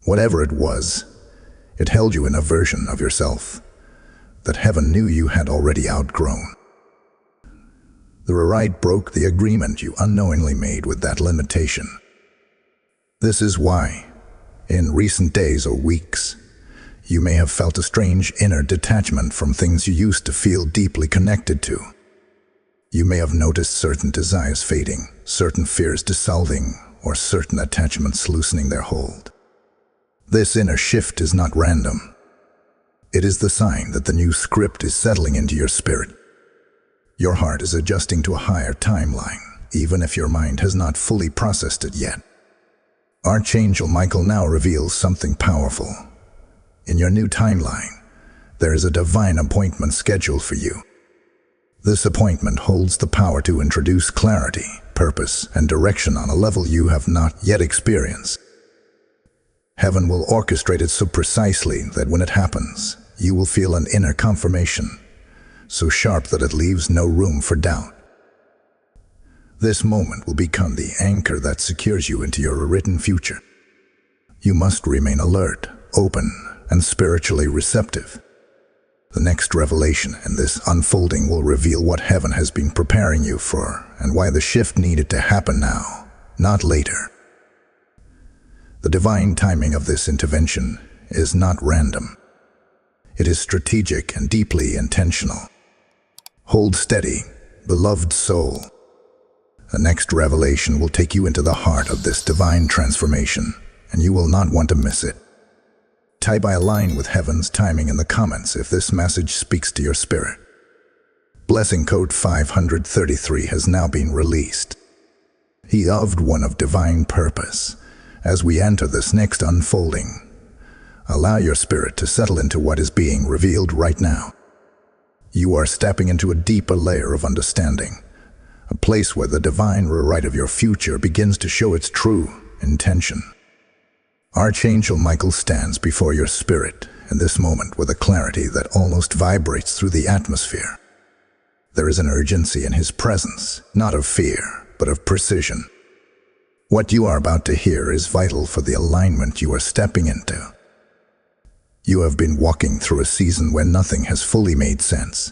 Whatever it was, it held you in a version of yourself that heaven knew you had already outgrown. The rewrite broke the agreement you unknowingly made with that limitation. This is why, in recent days or weeks, you may have felt a strange inner detachment from things you used to feel deeply connected to. You may have noticed certain desires fading, certain fears dissolving, or certain attachments loosening their hold. This inner shift is not random. It is the sign that the new script is settling into your spirit. Your heart is adjusting to a higher timeline, even if your mind has not fully processed it yet. Archangel Michael now reveals something powerful. In your new timeline, there is a divine appointment scheduled for you. This appointment holds the power to introduce clarity, purpose, and direction on a level you have not yet experienced. Heaven will orchestrate it so precisely that when it happens, you will feel an inner confirmation, so sharp that it leaves no room for doubt. This moment will become the anchor that secures you into your rewritten future. You must remain alert, open, and spiritually receptive. The next revelation in this unfolding will reveal what heaven has been preparing you for and why the shift needed to happen now, not later. The divine timing of this intervention is not random. It is strategic and deeply intentional. Hold steady, beloved soul. The next revelation will take you into the heart of this divine transformation, and you will not want to miss it. Type "I align with heaven's timing" in the comments if this message speaks to your spirit. Blessing code 533 has now been released. He loved one of divine purpose. As we enter this next unfolding, allow your spirit to settle into what is being revealed right now. You are stepping into a deeper layer of understanding, a place where the divine rewrite of your future begins to show its true intention. Archangel Michael stands before your spirit in this moment with a clarity that almost vibrates through the atmosphere. There is an urgency in his presence, not of fear, but of precision. What you are about to hear is vital for the alignment you are stepping into. You have been walking through a season where nothing has fully made sense.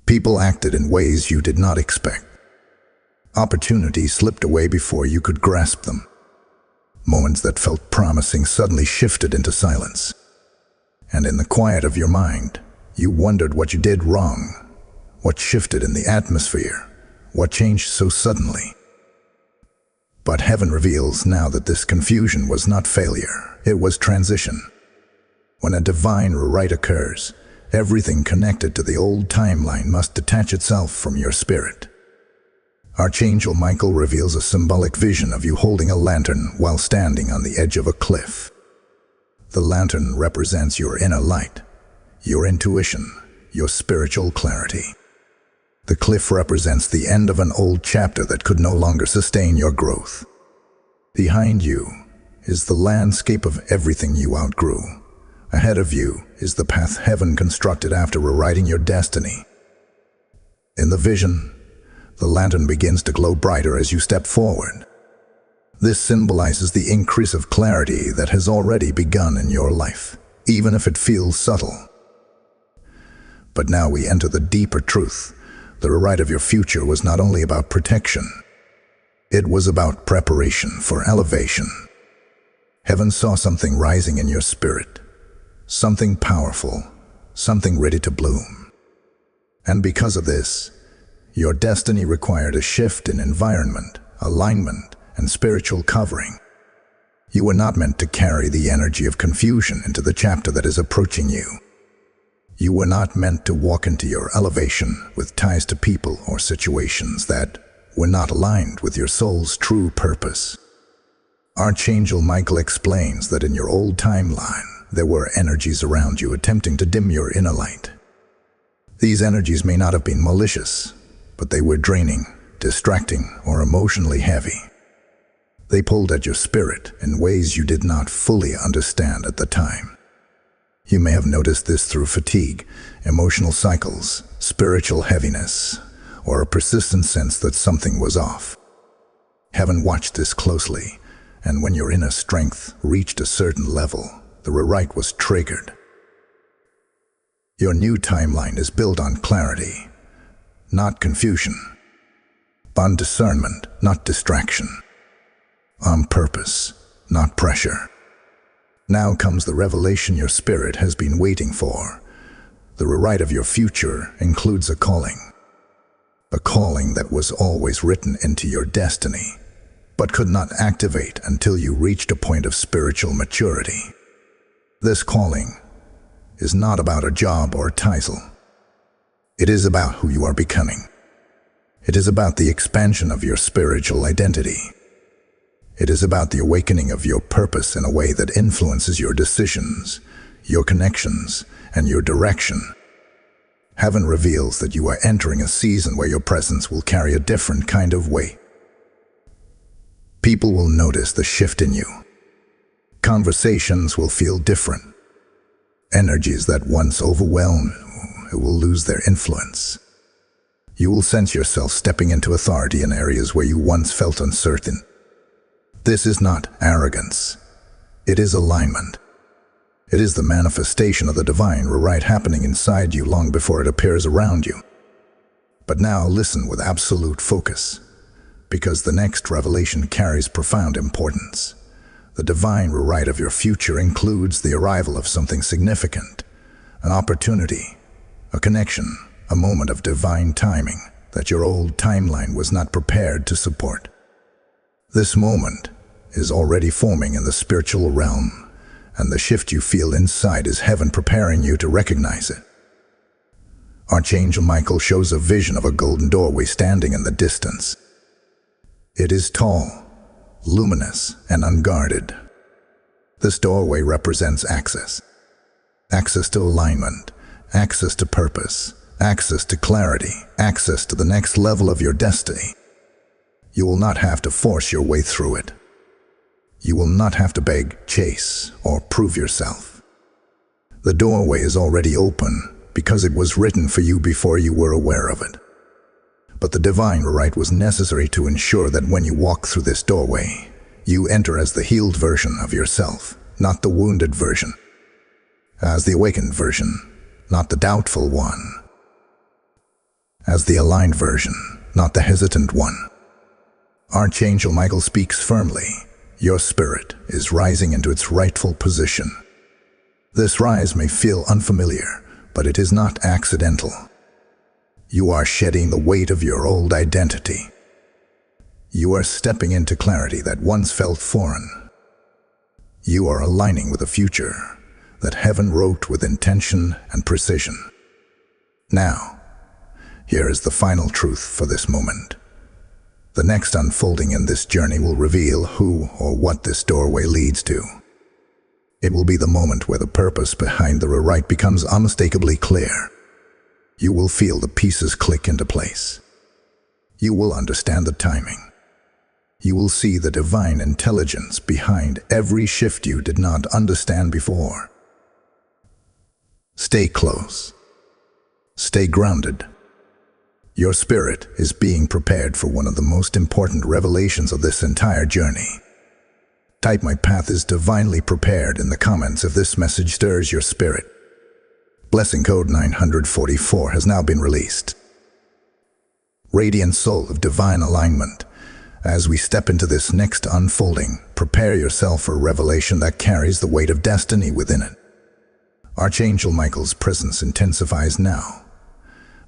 People acted in ways you did not expect. Opportunities slipped away before you could grasp them. Moments that felt promising suddenly shifted into silence. And in the quiet of your mind, you wondered what you did wrong, what shifted in the atmosphere, what changed so suddenly. But heaven reveals now that this confusion was not failure, it was transition. When a divine rewrite occurs, everything connected to the old timeline must detach itself from your spirit. Archangel Michael reveals a symbolic vision of you holding a lantern while standing on the edge of a cliff. The lantern represents your inner light, your intuition, your spiritual clarity. The cliff represents the end of an old chapter that could no longer sustain your growth. Behind you is the landscape of everything you outgrew. Ahead of you is the path heaven constructed after rewriting your destiny. In the vision, the lantern begins to glow brighter as you step forward. This symbolizes the increase of clarity that has already begun in your life, even if it feels subtle. But now we enter the deeper truth. The rewrite of your future was not only about protection, it was about preparation for elevation. Heaven saw something rising in your spirit, something powerful, something ready to bloom. And because of this, your destiny required a shift in environment, alignment, and spiritual covering. You were not meant to carry the energy of confusion into the chapter that is approaching you. You were not meant to walk into your elevation with ties to people or situations that were not aligned with your soul's true purpose. Archangel Michael explains that in your old timeline, there were energies around you attempting to dim your inner light. These energies may not have been malicious, but they were draining, distracting, or emotionally heavy. They pulled at your spirit in ways you did not fully understand at the time. You may have noticed this through fatigue, emotional cycles, spiritual heaviness, or a persistent sense that something was off. Heaven watched this closely, and when your inner strength reached a certain level, the rewrite was triggered. Your new timeline is built on clarity, not confusion, on discernment, not distraction, on purpose, not pressure. Now comes the revelation your spirit has been waiting for. The rewrite of your future includes a calling that was always written into your destiny, but could not activate until you reached a point of spiritual maturity. This calling is not about a job or title. It is about who you are becoming. It is about the expansion of your spiritual identity. It is about the awakening of your purpose in a way that influences your decisions, your connections, and your direction. Heaven reveals that you are entering a season where your presence will carry a different kind of weight. People will notice the shift in you. Conversations will feel different. Energies that once overwhelmed you will lose their influence. You will sense yourself stepping into authority in areas where you once felt uncertain. This is not arrogance. It is alignment. It is the manifestation of the divine rewrite happening inside you long before it appears around you. But now listen with absolute focus, because the next revelation carries profound importance. The divine rewrite of your future includes the arrival of something significant, an opportunity, a connection, a moment of divine timing that your old timeline was not prepared to support. This moment is already forming in the spiritual realm, and the shift you feel inside is heaven preparing you to recognize it. Archangel Michael shows a vision of a golden doorway standing in the distance. It is tall, luminous, and unguarded. This doorway represents access. Access to alignment, access to purpose, access to clarity, access to the next level of your destiny. You will not have to force your way through it. You will not have to beg, chase, or prove yourself. The doorway is already open because it was written for you before you were aware of it. But the divine rewrite was necessary to ensure that when you walk through this doorway, you enter as the healed version of yourself, not the wounded version. As the awakened version, not the doubtful one. As the aligned version, not the hesitant one. Archangel Michael speaks firmly. Your spirit is rising into its rightful position. This rise may feel unfamiliar, but it is not accidental. You are shedding the weight of your old identity. You are stepping into clarity that once felt foreign. You are aligning with a future that heaven wrote with intention and precision. Now, here is the final truth for this moment. The next unfolding in this journey will reveal who or what this doorway leads to. It will be the moment where the purpose behind the rewrite becomes unmistakably clear. You will feel the pieces click into place. You will understand the timing. You will see the divine intelligence behind every shift you did not understand before. Stay close. Stay grounded. Your spirit is being prepared for one of the most important revelations of this entire journey. Type "My path is divinely prepared" in the comments if this message stirs your spirit. Blessing code 944 has now been released. Radiant soul of divine alignment. As we step into this next unfolding, prepare yourself for a revelation that carries the weight of destiny within it. Archangel Michael's presence intensifies now,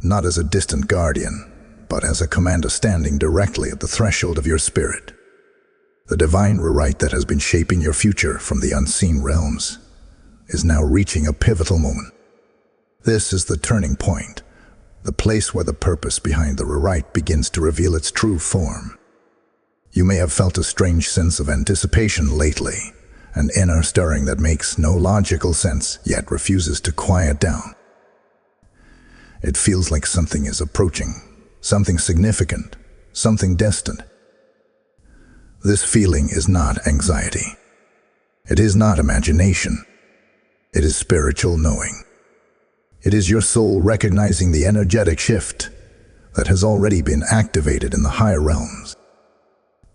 not as a distant guardian, but as a commander standing directly at the threshold of your spirit. The divine rewrite that has been shaping your future from the unseen realms is now reaching a pivotal moment. This is the turning point, the place where the purpose behind the rewrite begins to reveal its true form. You may have felt a strange sense of anticipation lately, an inner stirring that makes no logical sense yet refuses to quiet down. It feels like something is approaching, something significant, something destined. This feeling is not anxiety. It is not imagination. It is spiritual knowing. It is your soul recognizing the energetic shift that has already been activated in the higher realms.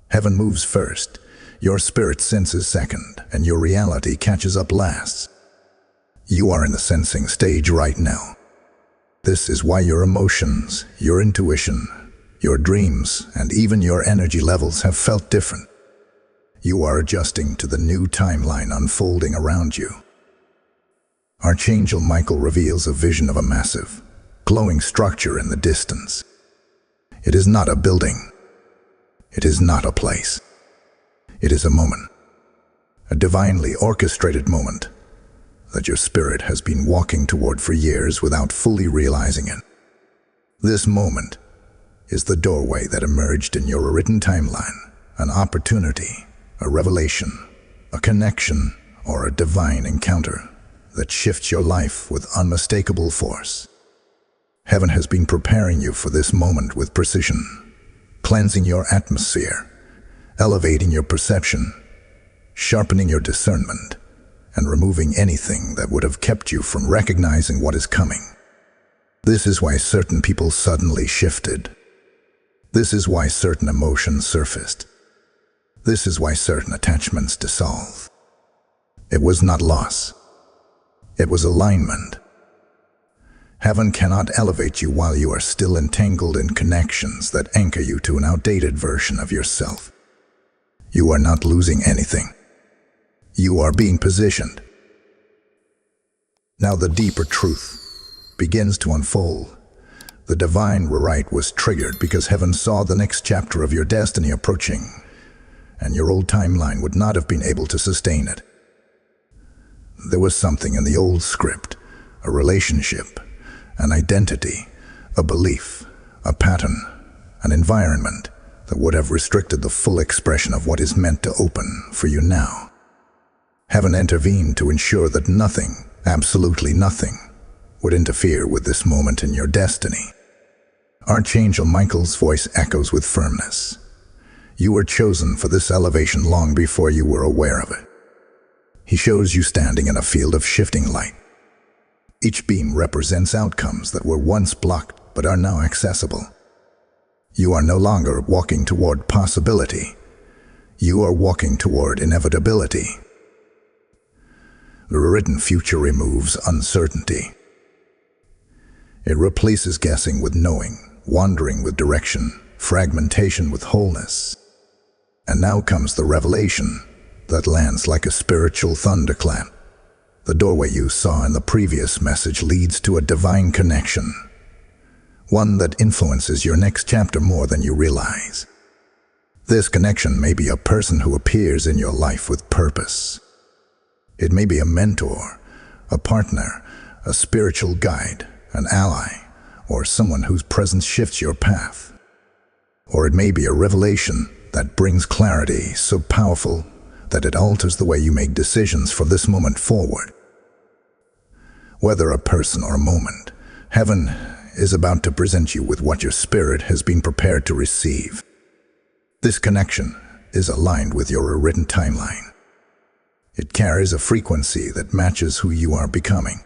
Heaven moves first, your spirit senses second, and your reality catches up last. You are in the sensing stage right now. This is why your emotions, your intuition, your dreams, and even your energy levels have felt different. You are adjusting to the new timeline unfolding around you. Archangel Michael reveals a vision of a massive, glowing structure in the distance. It is not a building. It is not a place. It is a moment, a divinely orchestrated moment that your spirit has been walking toward for years without fully realizing it. This moment is the doorway that emerged in your rewritten timeline, an opportunity, a revelation, a connection, or a divine encounter that shifts your life with unmistakable force. Heaven has been preparing you for this moment with precision, cleansing your atmosphere, elevating your perception, sharpening your discernment, and removing anything that would have kept you from recognizing what is coming. This is why certain people suddenly shifted. This is why certain emotions surfaced. This is why certain attachments dissolve. It was not loss. It was alignment. Heaven cannot elevate you while you are still entangled in connections that anchor you to an outdated version of yourself. You are not losing anything. You are being positioned. Now the deeper truth begins to unfold. The divine rewrite was triggered because heaven saw the next chapter of your destiny approaching, and your old timeline would not have been able to sustain it. There was something in the old script, a relationship, an identity, a belief, a pattern, an environment that would have restricted the full expression of what is meant to open for you now. Heaven intervened to ensure that nothing, absolutely nothing, would interfere with this moment in your destiny. Archangel Michael's voice echoes with firmness. You were chosen for this elevation long before you were aware of it. He shows you standing in a field of shifting light. Each beam represents outcomes that were once blocked but are now accessible. You are no longer walking toward possibility. You are walking toward inevitability. The rewritten future removes uncertainty. It replaces guessing with knowing, wandering with direction, fragmentation with wholeness. And now comes the revelation that lands like a spiritual thunderclap. The doorway you saw in the previous message leads to a divine connection, one that influences your next chapter more than you realize. This connection may be a person who appears in your life with purpose. It may be a mentor, a partner, a spiritual guide, an ally, or someone whose presence shifts your path. Or it may be a revelation that brings clarity so powerful that it alters the way you make decisions from this moment forward. Whether a person or a moment, heaven is about to present you with what your spirit has been prepared to receive. This connection is aligned with your rewritten timeline. It carries a frequency that matches who you are becoming.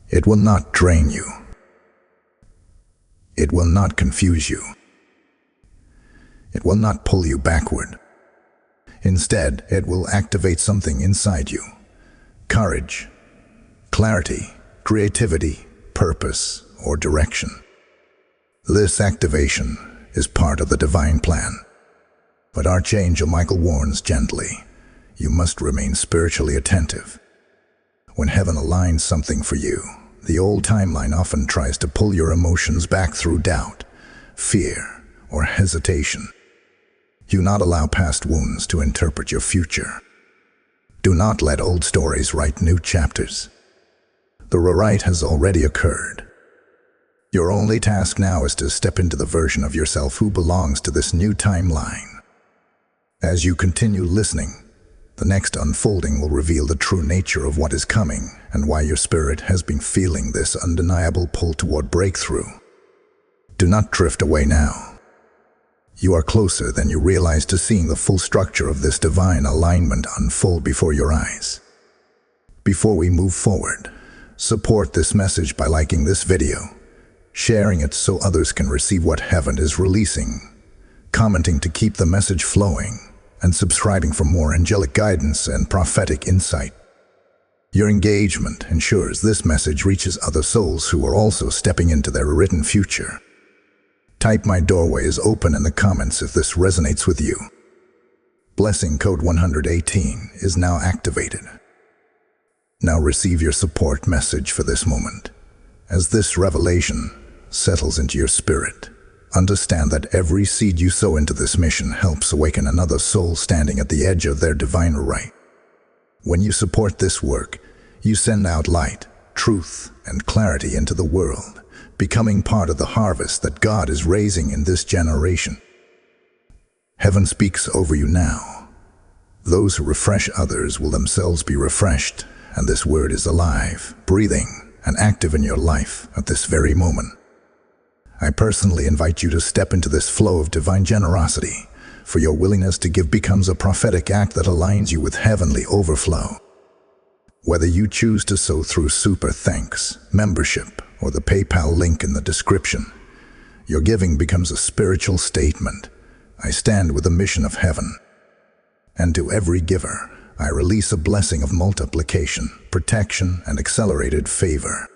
It will not drain you. It will not confuse you. It will not pull you backward. Instead, it will activate something inside you. Courage, clarity, creativity, purpose, or direction. This activation is part of the divine plan. But Archangel Michael warns gently, you must remain spiritually attentive. When heaven aligns something for you, the old timeline often tries to pull your emotions back through doubt, fear, or hesitation. Do not allow past wounds to interpret your future. Do not let old stories write new chapters. The rewrite has already occurred. Your only task now is to step into the version of yourself who belongs to this new timeline. As you continue listening, the next unfolding will reveal the true nature of what is coming and why your spirit has been feeling this undeniable pull toward breakthrough. Do not drift away now. You are closer than you realize to seeing the full structure of this divine alignment unfold before your eyes. Before we move forward, support this message by liking this video, sharing it so others can receive what heaven is releasing, commenting to keep the message flowing, and subscribing for more angelic guidance and prophetic insight. Your engagement ensures this message reaches other souls who are also stepping into their written future. Type "My doorway is open" in the comments if this resonates with you. Blessing code 118 is now activated. Now receive your support message for this moment. As this revelation settles into your spirit, understand that every seed you sow into this mission helps awaken another soul standing at the edge of their divine right. When you support this work, you send out light, truth, and clarity into the world, becoming part of the harvest that God is raising in this generation. Heaven speaks over you now. Those who refresh others will themselves be refreshed, and this word is alive, breathing, and active in your life at this very moment. I personally invite you to step into this flow of divine generosity, for your willingness to give becomes a prophetic act that aligns you with heavenly overflow. Whether you choose to sow through Super Thanks, membership, or the PayPal link in the description, your giving becomes a spiritual statement. I stand with the mission of heaven. And to every giver, I release a blessing of multiplication, protection, and accelerated favor.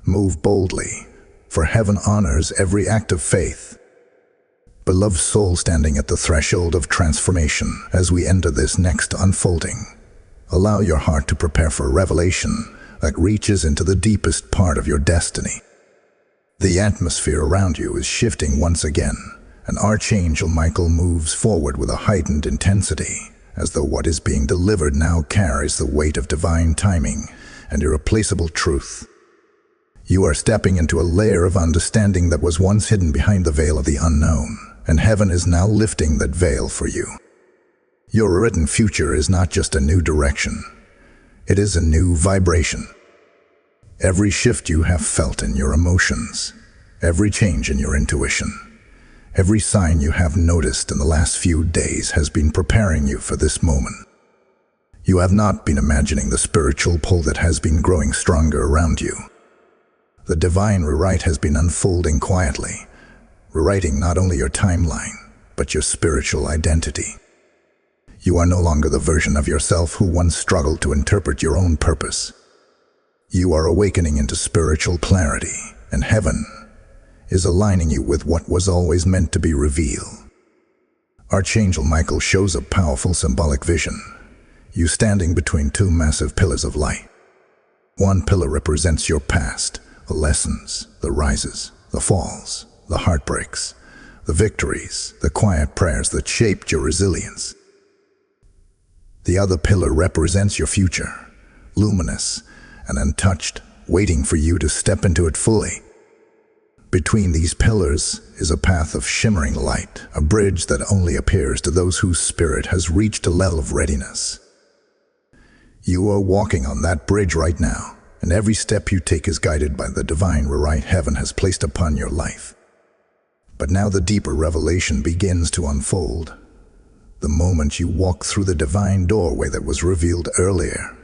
Move boldly, for heaven honors every act of faith. Beloved soul standing at the threshold of transformation as we enter this next unfolding, allow your heart to prepare for revelation that reaches into the deepest part of your destiny. The atmosphere around you is shifting once again, and Archangel Michael moves forward with a heightened intensity, as though what is being delivered now carries the weight of divine timing and irreplaceable truth. You are stepping into a layer of understanding that was once hidden behind the veil of the unknown, and heaven is now lifting that veil for you. Your written future is not just a new direction, it is a new vibration. Every shift you have felt in your emotions, every change in your intuition, every sign you have noticed in the last few days has been preparing you for this moment. You have not been imagining the spiritual pull that has been growing stronger around you. The divine rewrite has been unfolding quietly, rewriting not only your timeline, but your spiritual identity. You are no longer the version of yourself who once struggled to interpret your own purpose. You are awakening into spiritual clarity, and heaven is aligning you with what was always meant to be revealed. Archangel Michael shows a powerful symbolic vision, you standing between two massive pillars of light. One pillar represents your past, the lessons, the rises, the falls, the heartbreaks, the victories, the quiet prayers that shaped your resilience. The other pillar represents your future, luminous and untouched, waiting for you to step into it fully. Between these pillars is a path of shimmering light, a bridge that only appears to those whose spirit has reached a level of readiness. You are walking on that bridge right now, and every step you take is guided by the divine rewrite heaven has placed upon your life. But now the deeper revelation begins to unfold. The moment you walk through the divine doorway that was revealed earlier,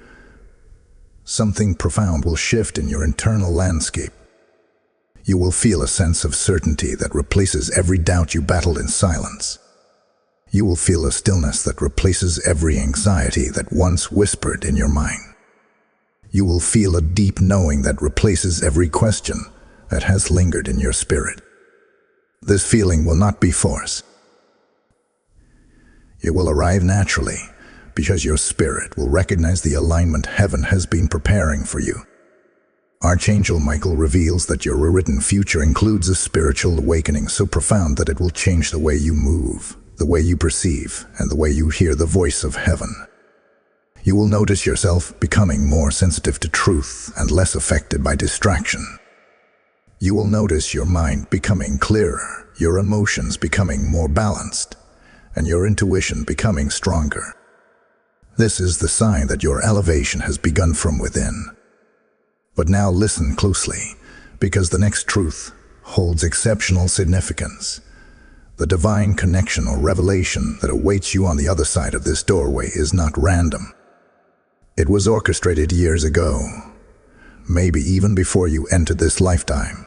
something profound will shift in your internal landscape. You will feel a sense of certainty that replaces every doubt you battled in silence. You will feel a stillness that replaces every anxiety that once whispered in your mind. You will feel a deep knowing that replaces every question that has lingered in your spirit. This feeling will not be forced. It will arrive naturally, because your spirit will recognize the alignment heaven has been preparing for you. Archangel Michael reveals that your rewritten future includes a spiritual awakening so profound that it will change the way you move, the way you perceive, and the way you hear the voice of heaven. You will notice yourself becoming more sensitive to truth and less affected by distraction. You will notice your mind becoming clearer, your emotions becoming more balanced, and your intuition becoming stronger. This is the sign that your elevation has begun from within. But now listen closely, because the next truth holds exceptional significance. The divine connection or revelation that awaits you on the other side of this doorway is not random. It was orchestrated years ago, maybe even before you entered this lifetime.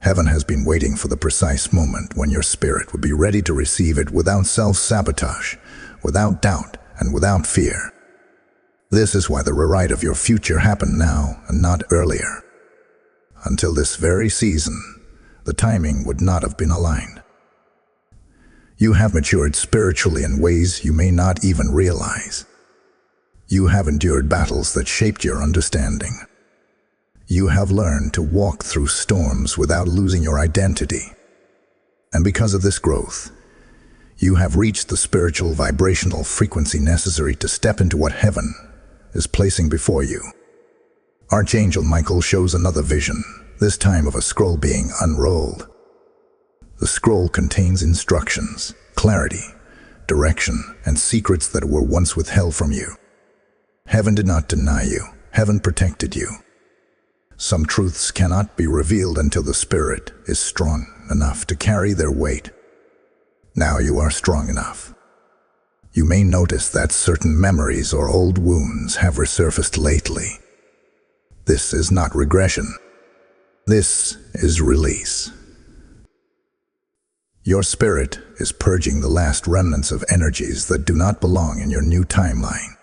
Heaven has been waiting for the precise moment when your spirit would be ready to receive it without self-sabotage, without doubt, and without fear. This is why the rewrite of your future happened now and not earlier. Until this very season, the timing would not have been aligned. You have matured spiritually in ways you may not even realize. You have endured battles that shaped your understanding. You have learned to walk through storms without losing your identity. And because of this growth, you have reached the spiritual vibrational frequency necessary to step into what heaven is placing before you. Archangel Michael shows another vision, this time of a scroll being unrolled. The scroll contains instructions, clarity, direction, and secrets that were once withheld from you. Heaven did not deny you. Heaven protected you. Some truths cannot be revealed until the spirit is strong enough to carry their weight. Now you are strong enough. You may notice that certain memories or old wounds have resurfaced lately. This is not regression. This is release. Your spirit is purging the last remnants of energies that do not belong in your new timeline.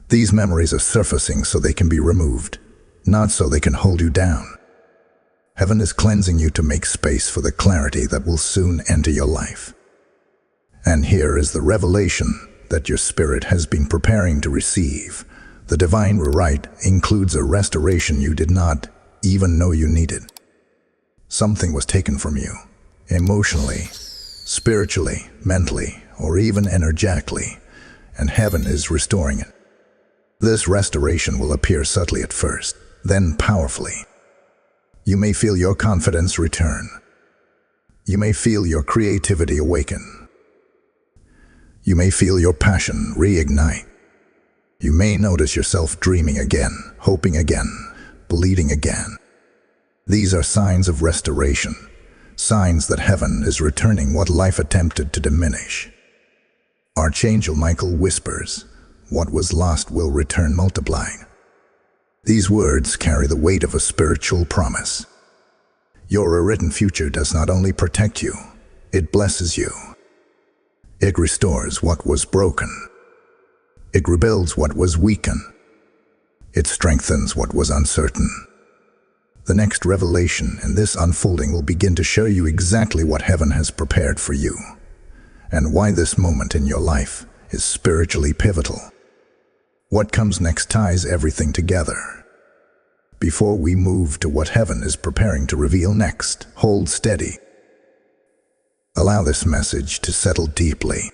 These memories are surfacing so they can be removed, not so they can hold you down. Heaven is cleansing you to make space for the clarity that will soon enter your life. And here is the revelation that your spirit has been preparing to receive. The divine rewrite includes a restoration you did not even know you needed. Something was taken from you, emotionally, spiritually, mentally, or even energetically, and heaven is restoring it. This restoration will appear subtly at first, then powerfully. You may feel your confidence return. You may feel your creativity awaken. You may feel your passion reignite. You may notice yourself dreaming again, hoping again, believing again. These are signs of restoration, signs that heaven is returning what life attempted to diminish. Archangel Michael whispers, "What was lost will return multiplied." These words carry the weight of a spiritual promise. Your rewritten future does not only protect you, it blesses you. It restores what was broken. It rebuilds what was weakened. It strengthens what was uncertain. The next revelation in this unfolding will begin to show you exactly what heaven has prepared for you, and why this moment in your life is spiritually pivotal. What comes next ties everything together. Before we move to what heaven is preparing to reveal next, hold steady. Allow this message to settle deeply.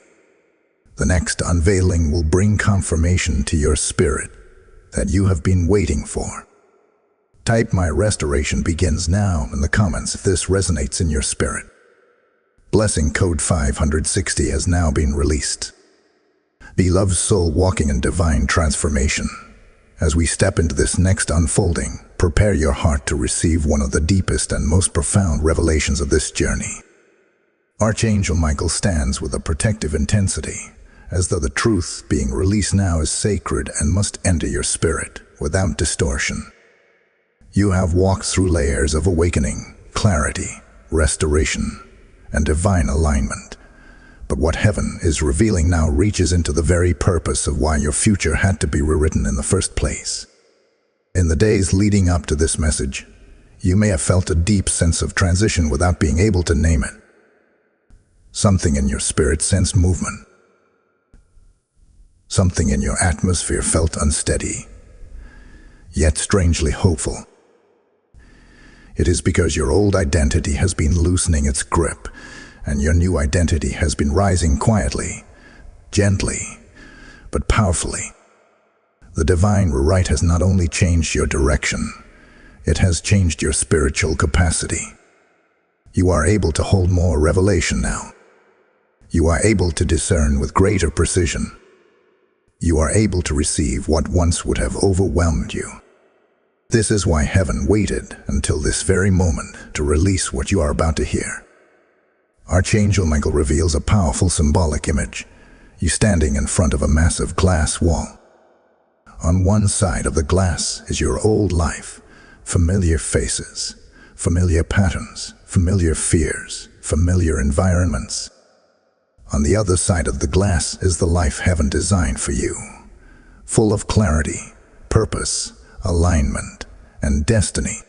The next unveiling will bring confirmation to your spirit that you have been waiting for. Type "My restoration begins now" in the comments if this resonates in your spirit. Blessing code 560 has now been released. Beloved soul walking in divine transformation. As we step into this next unfolding, prepare your heart to receive one of the deepest and most profound revelations of this journey. Archangel Michael stands with a protective intensity, as though the truth being released now is sacred and must enter your spirit without distortion. You have walked through layers of awakening, clarity, restoration, and divine alignment. But what heaven is revealing now reaches into the very purpose of why your future had to be rewritten in the first place. In the days leading up to this message, you may have felt a deep sense of transition without being able to name it. Something in your spirit sensed movement. Something in your atmosphere felt unsteady, yet strangely hopeful. It is because your old identity has been loosening its grip, and your new identity has been rising quietly, gently, but powerfully. The divine rewrite has not only changed your direction, it has changed your spiritual capacity. You are able to hold more revelation now. You are able to discern with greater precision. You are able to receive what once would have overwhelmed you. This is why heaven waited until this very moment to release what you are about to hear. Archangel Michael reveals a powerful symbolic image, you standing in front of a massive glass wall. On one side of the glass is your old life, familiar faces, familiar patterns, familiar fears, familiar environments. On the other side of the glass is the life heaven designed for you, full of clarity, purpose, alignment, and destiny.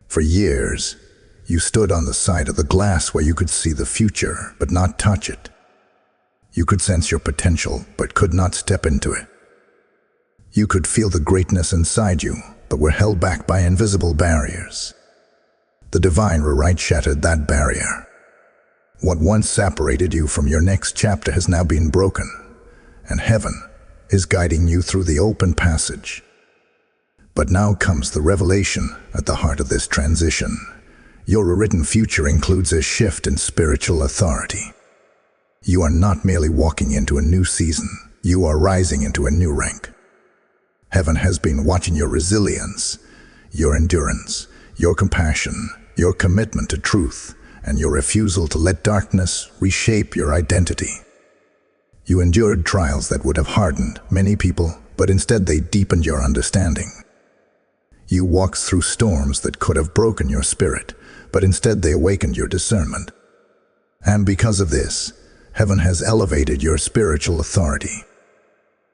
For years, you stood on the side of the glass where you could see the future but not touch it. You could sense your potential but could not step into it. You could feel the greatness inside you but were held back by invisible barriers. The divine rewrite shattered that barrier. What once separated you from your next chapter has now been broken, and heaven is guiding you through the open passage. But now comes the revelation at the heart of this transition. Your rewritten future includes a shift in spiritual authority. You are not merely walking into a new season, you are rising into a new rank. Heaven has been watching your resilience, your endurance, your compassion, your commitment to truth, and your refusal to let darkness reshape your identity. You endured trials that would have hardened many people, but instead they deepened your understanding. You walked through storms that could have broken your spirit, but instead they awakened your discernment. And because of this, heaven has elevated your spiritual authority.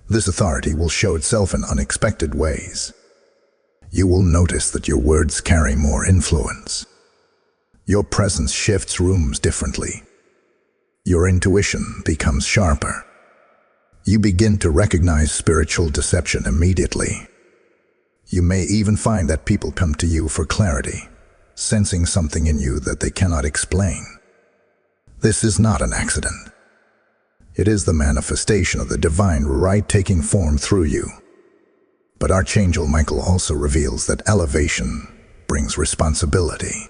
This authority will show itself in unexpected ways. You will notice that your words carry more influence. Your presence shifts rooms differently. Your intuition becomes sharper. You begin to recognize spiritual deception immediately. You may even find that people come to you for clarity, sensing something in you that they cannot explain. This is not an accident. It is the manifestation of the divine right taking form through you. But Archangel Michael also reveals that elevation brings responsibility.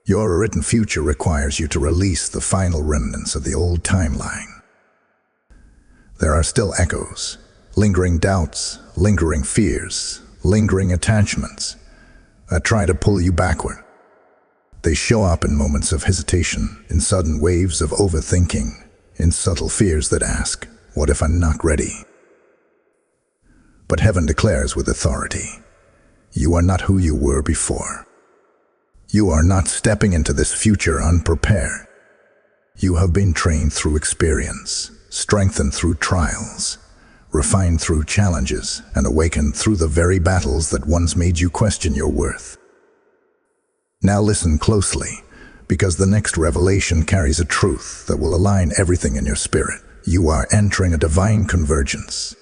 Your written future requires you to release the final remnants of the old timeline. There are still echoes, lingering doubts, lingering fears, lingering attachments that try to pull you backward. They show up in moments of hesitation, in sudden waves of overthinking, in subtle fears that ask, "What if I'm not ready?" But heaven declares with authority, you are not who you were before. You are not stepping into this future unprepared. You have been trained through experience, strengthened through trials, refined through challenges, and awakened through the very battles that once made you question your worth. Now listen closely, because the next revelation carries a truth that will align everything in your spirit. You are entering a divine convergence.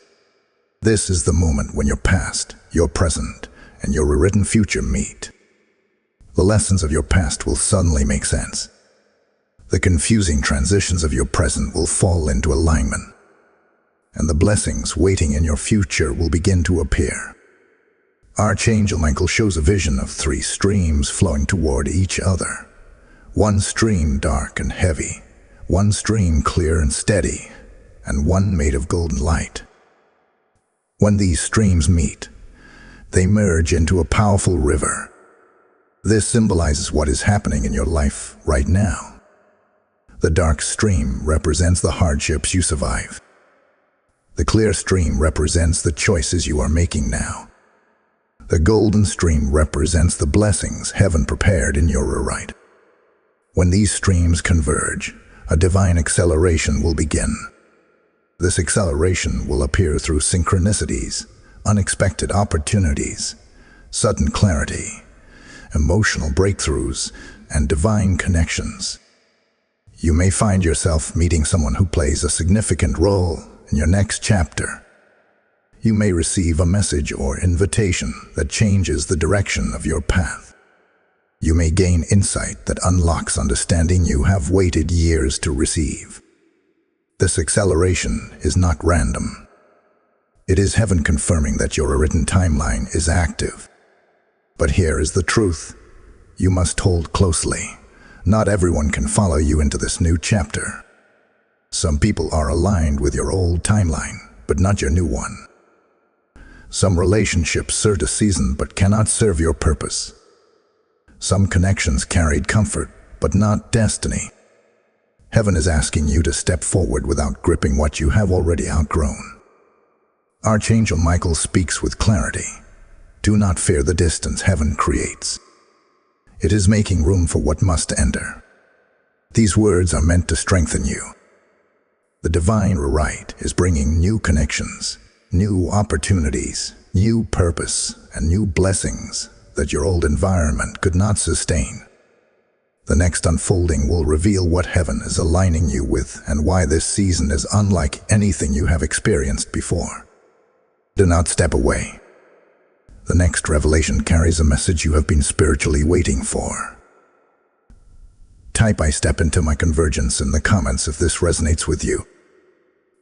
This is the moment when your past, your present, and your rewritten future meet. The lessons of your past will suddenly make sense. The confusing transitions of your present will fall into alignment, and the blessings waiting in your future will begin to appear. Archangel Michael shows a vision of 3 streams flowing toward each other. One stream dark and heavy, one stream clear and steady, and one made of golden light. When these streams meet, they merge into a powerful river. This symbolizes what is happening in your life right now. The dark stream represents the hardships you survive. The clear stream represents the choices you are making now. The golden stream represents the blessings heaven prepared in your right. When these streams converge, a divine acceleration will begin. This acceleration will appear through synchronicities, unexpected opportunities, sudden clarity, emotional breakthroughs, and divine connections. You may find yourself meeting someone who plays a significant role in your next chapter. You may receive a message or invitation that changes the direction of your path. You may gain insight that unlocks understanding you have waited years to receive. This acceleration is not random. It is heaven confirming that your written timeline is active. But here is the truth. You must hold closely. Not everyone can follow you into this new chapter. Some people are aligned with your old timeline, but not your new one. Some relationships served a season but cannot serve your purpose. Some connections carried comfort, but not destiny. Heaven is asking you to step forward without gripping what you have already outgrown. Archangel Michael speaks with clarity. Do not fear the distance heaven creates. It is making room for what must enter. These words are meant to strengthen you. The divine right is bringing new connections, new opportunities, new purpose, and new blessings that your old environment could not sustain. The next unfolding will reveal what heaven is aligning you with and why this season is unlike anything you have experienced before. Do not step away. The next revelation carries a message you have been spiritually waiting for. Type "I step into my convergence" in the comments if this resonates with you.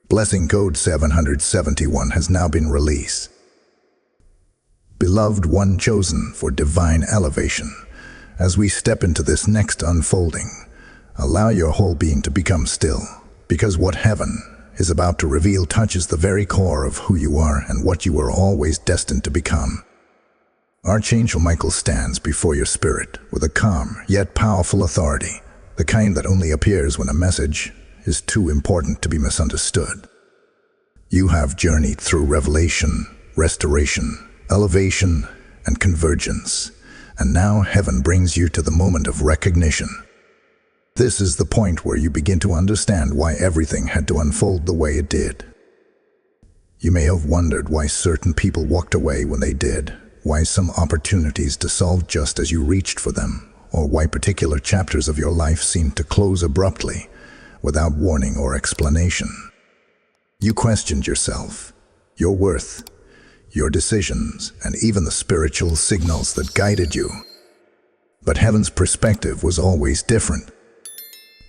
Blessing code 771 has now been released. Beloved one chosen for divine elevation, as we step into this next unfolding, allow your whole being to become still, because what heaven is about to reveal touches the very core of who you are and what you were always destined to become. Archangel Michael stands before your spirit with a calm yet powerful authority, the kind that only appears when a message is too important to be misunderstood. You have journeyed through revelation, restoration, elevation, and convergence, and now heaven brings you to the moment of recognition. This is the point where you begin to understand why everything had to unfold the way it did. You may have wondered why certain people walked away when they did, why some opportunities dissolved just as you reached for them, or why particular chapters of your life seemed to close abruptly, without warning or explanation. You questioned yourself, your worth, your decisions, and even the spiritual signals that guided you. But heaven's perspective was always different.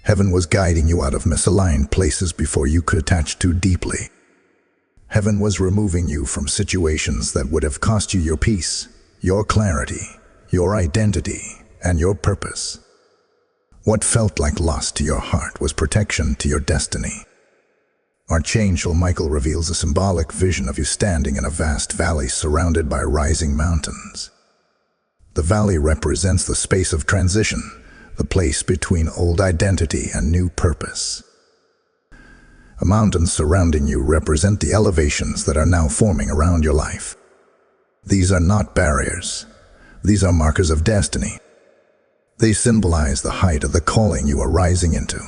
Heaven was guiding you out of misaligned places before you could attach too deeply. Heaven was removing you from situations that would have cost you your peace, your clarity, your identity, and your purpose. What felt like loss to your heart was protection to your destiny. Archangel Michael reveals a symbolic vision of you standing in a vast valley surrounded by rising mountains. The valley represents the space of transition, the place between old identity and new purpose. The mountains surrounding you represent the elevations that are now forming around your life. These are not barriers. These are markers of destiny. They symbolize the height of the calling you are rising into.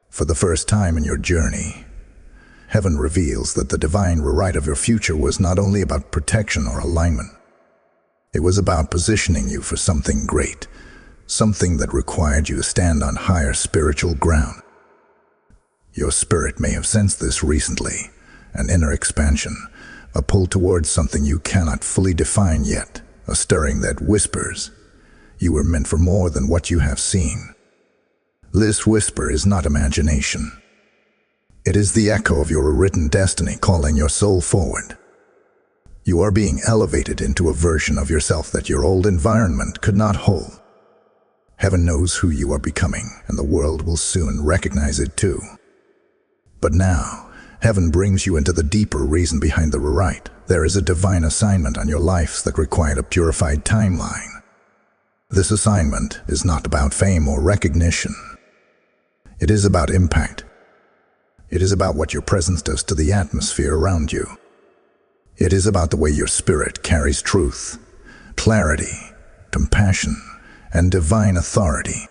For the first time in your journey, heaven reveals that the divine rewrite of your future was not only about protection or alignment. It was about positioning you for something great, something that required you to stand on higher spiritual ground. Your spirit may have sensed this recently, an inner expansion, a pull towards something you cannot fully define yet, a stirring that whispers, you were meant for more than what you have seen. This whisper is not imagination. It is the echo of your rewritten destiny calling your soul forward. You are being elevated into a version of yourself that your old environment could not hold. Heaven knows who you are becoming, and the world will soon recognize it too. But now, heaven brings you into the deeper reason behind the rewrite. There is a divine assignment on your lives that required a purified timeline. This assignment is not about fame or recognition. It is about impact. It is about what your presence does to the atmosphere around you. It is about the way your spirit carries truth, clarity, compassion, and divine authority.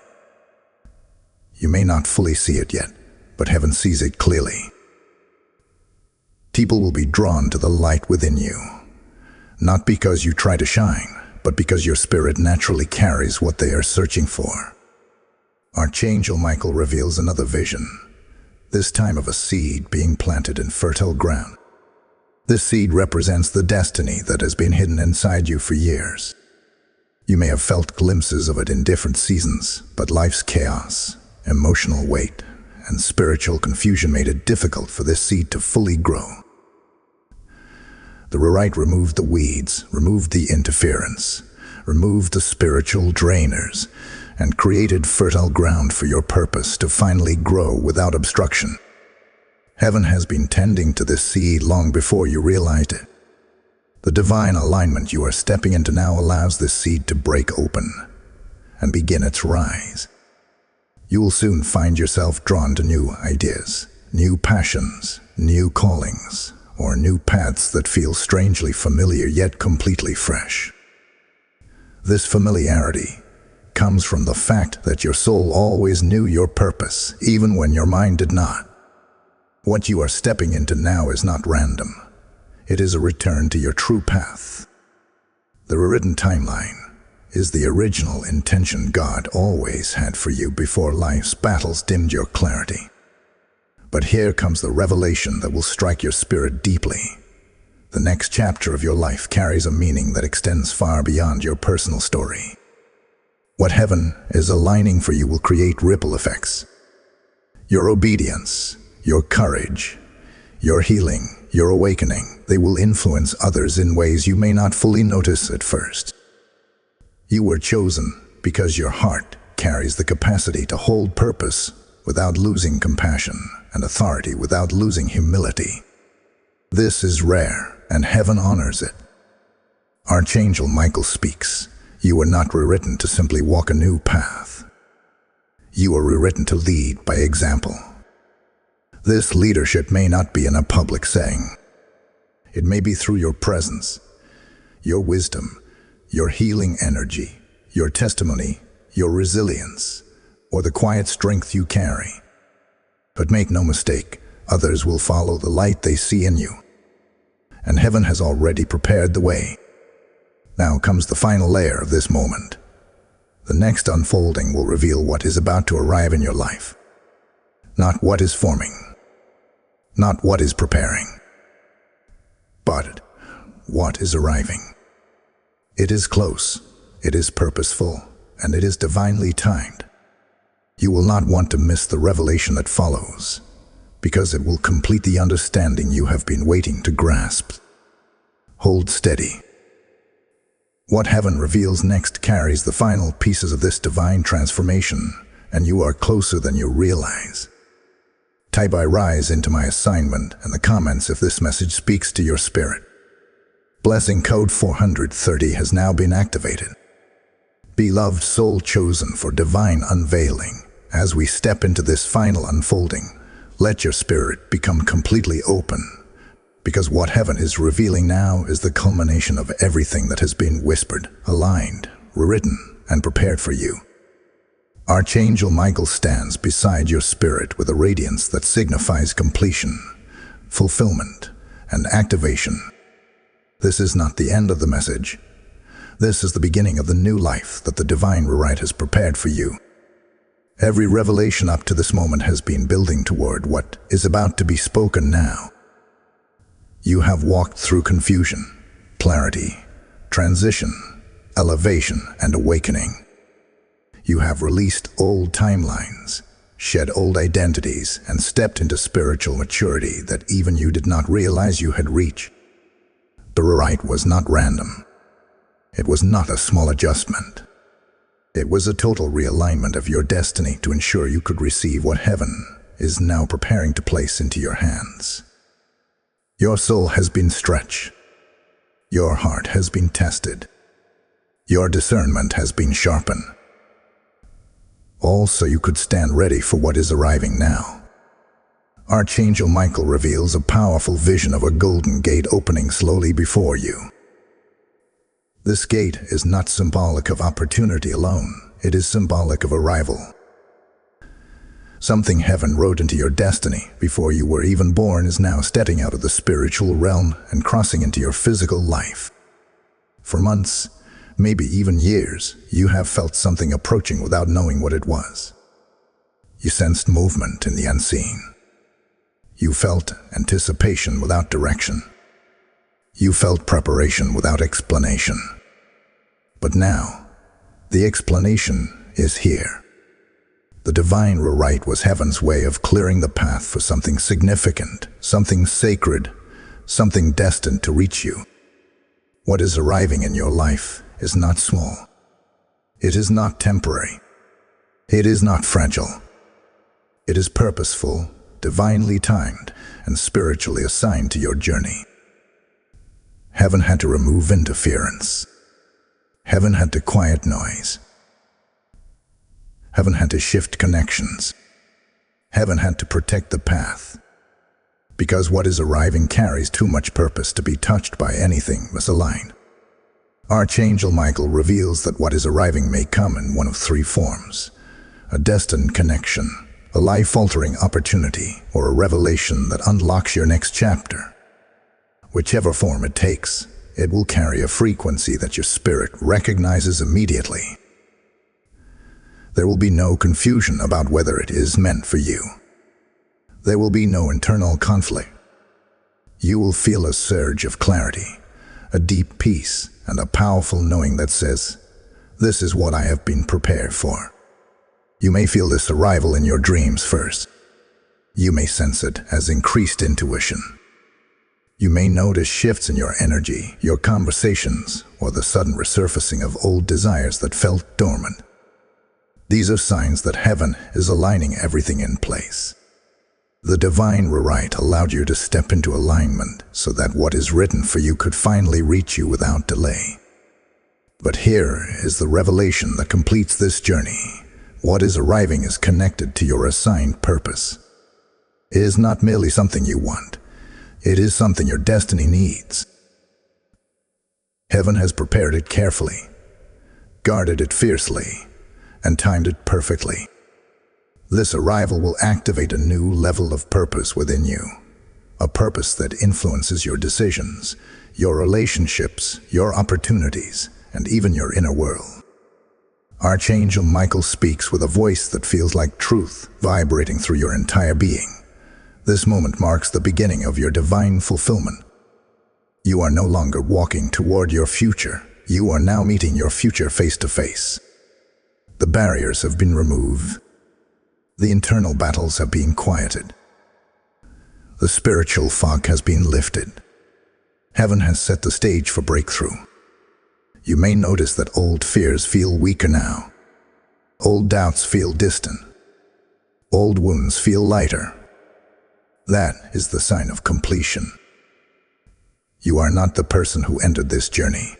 You may not fully see it yet, but heaven sees it clearly. People will be drawn to the light within you, not because you try to shine, but because your spirit naturally carries what they are searching for. Archangel Michael reveals another vision, this time of a seed being planted in fertile ground. This seed represents the destiny that has been hidden inside you for years. You may have felt glimpses of it in different seasons, but life's chaos, emotional weight, and spiritual confusion made it difficult for this seed to fully grow. The rewrite removed the weeds, removed the interference, removed the spiritual drainers, and created fertile ground for your purpose to finally grow without obstruction. Heaven has been tending to this seed long before you realized it. The divine alignment you are stepping into now allows this seed to break open and begin its rise. You will soon find yourself drawn to new ideas, new passions, new callings, or new paths that feel strangely familiar yet completely fresh. This familiarity comes from the fact that your soul always knew your purpose, even when your mind did not. What you are stepping into now is not random. It is a return to your true path. The rewritten timeline is the original intention God always had for you before life's battles dimmed your clarity. But here comes the revelation that will strike your spirit deeply. The next chapter of your life carries a meaning that extends far beyond your personal story. What heaven is aligning for you will create ripple effects. Your obedience, your courage, your healing, your awakening, they will influence others in ways you may not fully notice at first. You were chosen because your heart carries the capacity to hold purpose without losing compassion and authority without losing humility. This is rare, and heaven honors it. Archangel Michael speaks. You were not rewritten to simply walk a new path. You are rewritten to lead by example. This leadership may not be in a public setting. It may be through your presence, your wisdom, your healing energy, your testimony, your resilience, or the quiet strength you carry. But make no mistake, others will follow the light they see in you. And heaven has already prepared the way. Now comes the final layer of this moment. The next unfolding will reveal what is about to arrive in your life. Not what is forming, not what is preparing, but what is arriving. It is close, it is purposeful, and it is divinely timed. You will not want to miss the revelation that follows, because it will complete the understanding you have been waiting to grasp. Hold steady. What heaven reveals next carries the final pieces of this divine transformation, and you are closer than you realize. Type "I rise" into my assignment in the comments if this message speaks to your spirit. Blessing code 430 has now been activated. Beloved soul chosen for divine unveiling, as we step into this final unfolding, let your spirit become completely open, because what heaven is revealing now is the culmination of everything that has been whispered, aligned, rewritten, and prepared for you. Archangel Michael stands beside your spirit with a radiance that signifies completion, fulfillment, and activation. This is not the end of the message. This is the beginning of the new life that the divine rewrite has prepared for you. Every revelation up to this moment has been building toward what is about to be spoken now. You have walked through confusion, clarity, transition, elevation, and awakening. You have released old timelines, shed old identities, and stepped into spiritual maturity that even you did not realize you had reached. The rewrite was not random. It was not a small adjustment. It was a total realignment of your destiny to ensure you could receive what heaven is now preparing to place into your hands. Your soul has been stretched. Your heart has been tested. Your discernment has been sharpened. All so you could stand ready for what is arriving now. Archangel Michael reveals a powerful vision of a golden gate opening slowly before you. This gate is not symbolic of opportunity alone, it is symbolic of arrival. Something heaven wrote into your destiny before you were even born is now stepping out of the spiritual realm and crossing into your physical life. For months, maybe even years, you have felt something approaching without knowing what it was. You sensed movement in the unseen. You felt anticipation without direction. You felt preparation without explanation. But now, the explanation is here. The divine rewrite was heaven's way of clearing the path for something significant, something sacred, something destined to reach you. What is arriving in your life is not small. It is not temporary. It is not fragile. It is purposeful, divinely timed, and spiritually assigned to your journey. Heaven had to remove interference. Heaven had to quiet noise. Heaven had to shift connections. Heaven had to protect the path. Because what is arriving carries too much purpose to be touched by anything misaligned. Archangel Michael reveals that what is arriving may come in one of three forms: a destined connection, a life-altering opportunity, or a revelation that unlocks your next chapter. Whichever form it takes, it will carry a frequency that your spirit recognizes immediately. There will be no confusion about whether it is meant for you. There will be no internal conflict. You will feel a surge of clarity, a deep peace, and a powerful knowing that says, "This is what I have been prepared for." You may feel this arrival in your dreams first. You may sense it as increased intuition. You may notice shifts in your energy, your conversations, or the sudden resurfacing of old desires that felt dormant. These are signs that heaven is aligning everything in place. The divine rewrite allowed you to step into alignment so that what is written for you could finally reach you without delay. But here is the revelation that completes this journey. What is arriving is connected to your assigned purpose. It is not merely something you want. It is something your destiny needs. Heaven has prepared it carefully, guarded it fiercely, and timed it perfectly. This arrival will activate a new level of purpose within you, a purpose that influences your decisions, your relationships, your opportunities, and even your inner world. Archangel Michael speaks with a voice that feels like truth vibrating through your entire being. This moment marks the beginning of your divine fulfillment. You are no longer walking toward your future. You are now meeting your future face to face. The barriers have been removed. The internal battles have been quieted. The spiritual fog has been lifted. Heaven has set the stage for breakthrough. You may notice that old fears feel weaker now. Old doubts feel distant. Old wounds feel lighter. That is the sign of completion. You are not the person who entered this journey.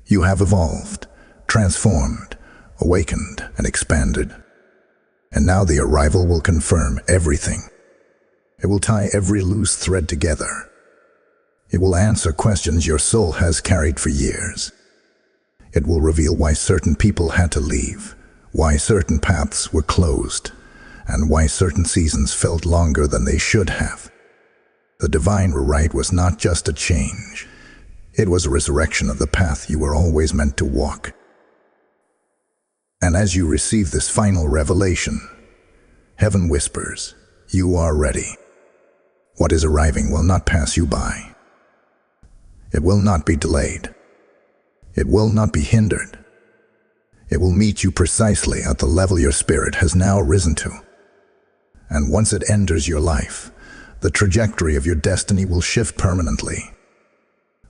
You have evolved, transformed, awakened, and expanded. And now the arrival will confirm everything. It will tie every loose thread together. It will answer questions your soul has carried for years. It will reveal why certain people had to leave, why certain paths were closed, and why certain seasons felt longer than they should have. The divine rewrite was not just a change. It was a resurrection of the path you were always meant to walk. And as you receive this final revelation, heaven whispers, "You are ready." What is arriving will not pass you by. It will not be delayed. It will not be hindered. It will meet you precisely at the level your spirit has now risen to. And once it enters your life, the trajectory of your destiny will shift permanently.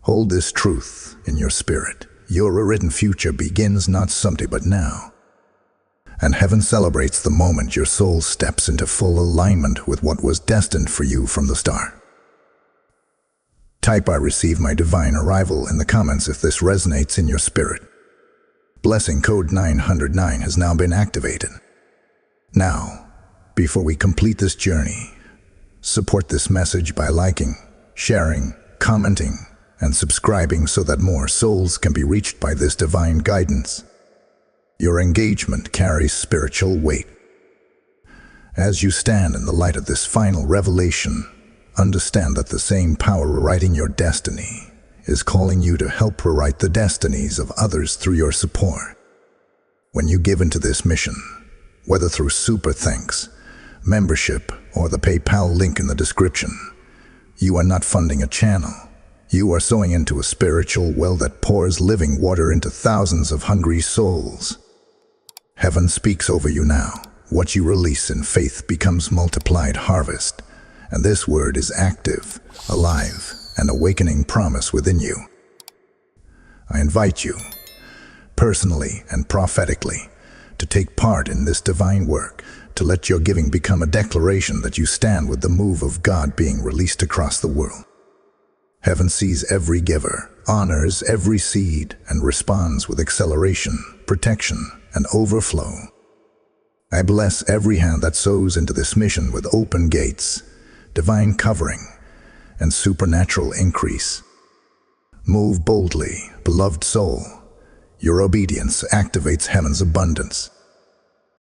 Hold this truth in your spirit. Your rewritten future begins not someday but now. And heaven celebrates the moment your soul steps into full alignment with what was destined for you from the start. Type "I receive my divine arrival" in the comments if this resonates in your spirit. Blessing code 909 has now been activated. Now, before we complete this journey, support this message by liking, sharing, commenting, and subscribing so that more souls can be reached by this divine guidance. Your engagement carries spiritual weight. As you stand in the light of this final revelation, understand that the same power rewriting your destiny is calling you to help rewrite the destinies of others through your support. When you give into this mission, whether through super thanks, membership, or the PayPal link in the description, you are not funding a channel. You are sowing into a spiritual well that pours living water into thousands of hungry souls. Heaven speaks over you now. What you release in faith becomes multiplied harvest. And this word is active, alive, and awakening promise within you. I invite you, personally and prophetically, to take part in this divine work, to let your giving become a declaration that you stand with the move of God being released across the world. Heaven sees every giver, honors every seed, and responds with acceleration, protection, and overflow. I bless every hand that sows into this mission with open gates, divine covering, and supernatural increase. Move boldly, beloved soul. Your obedience activates heaven's abundance.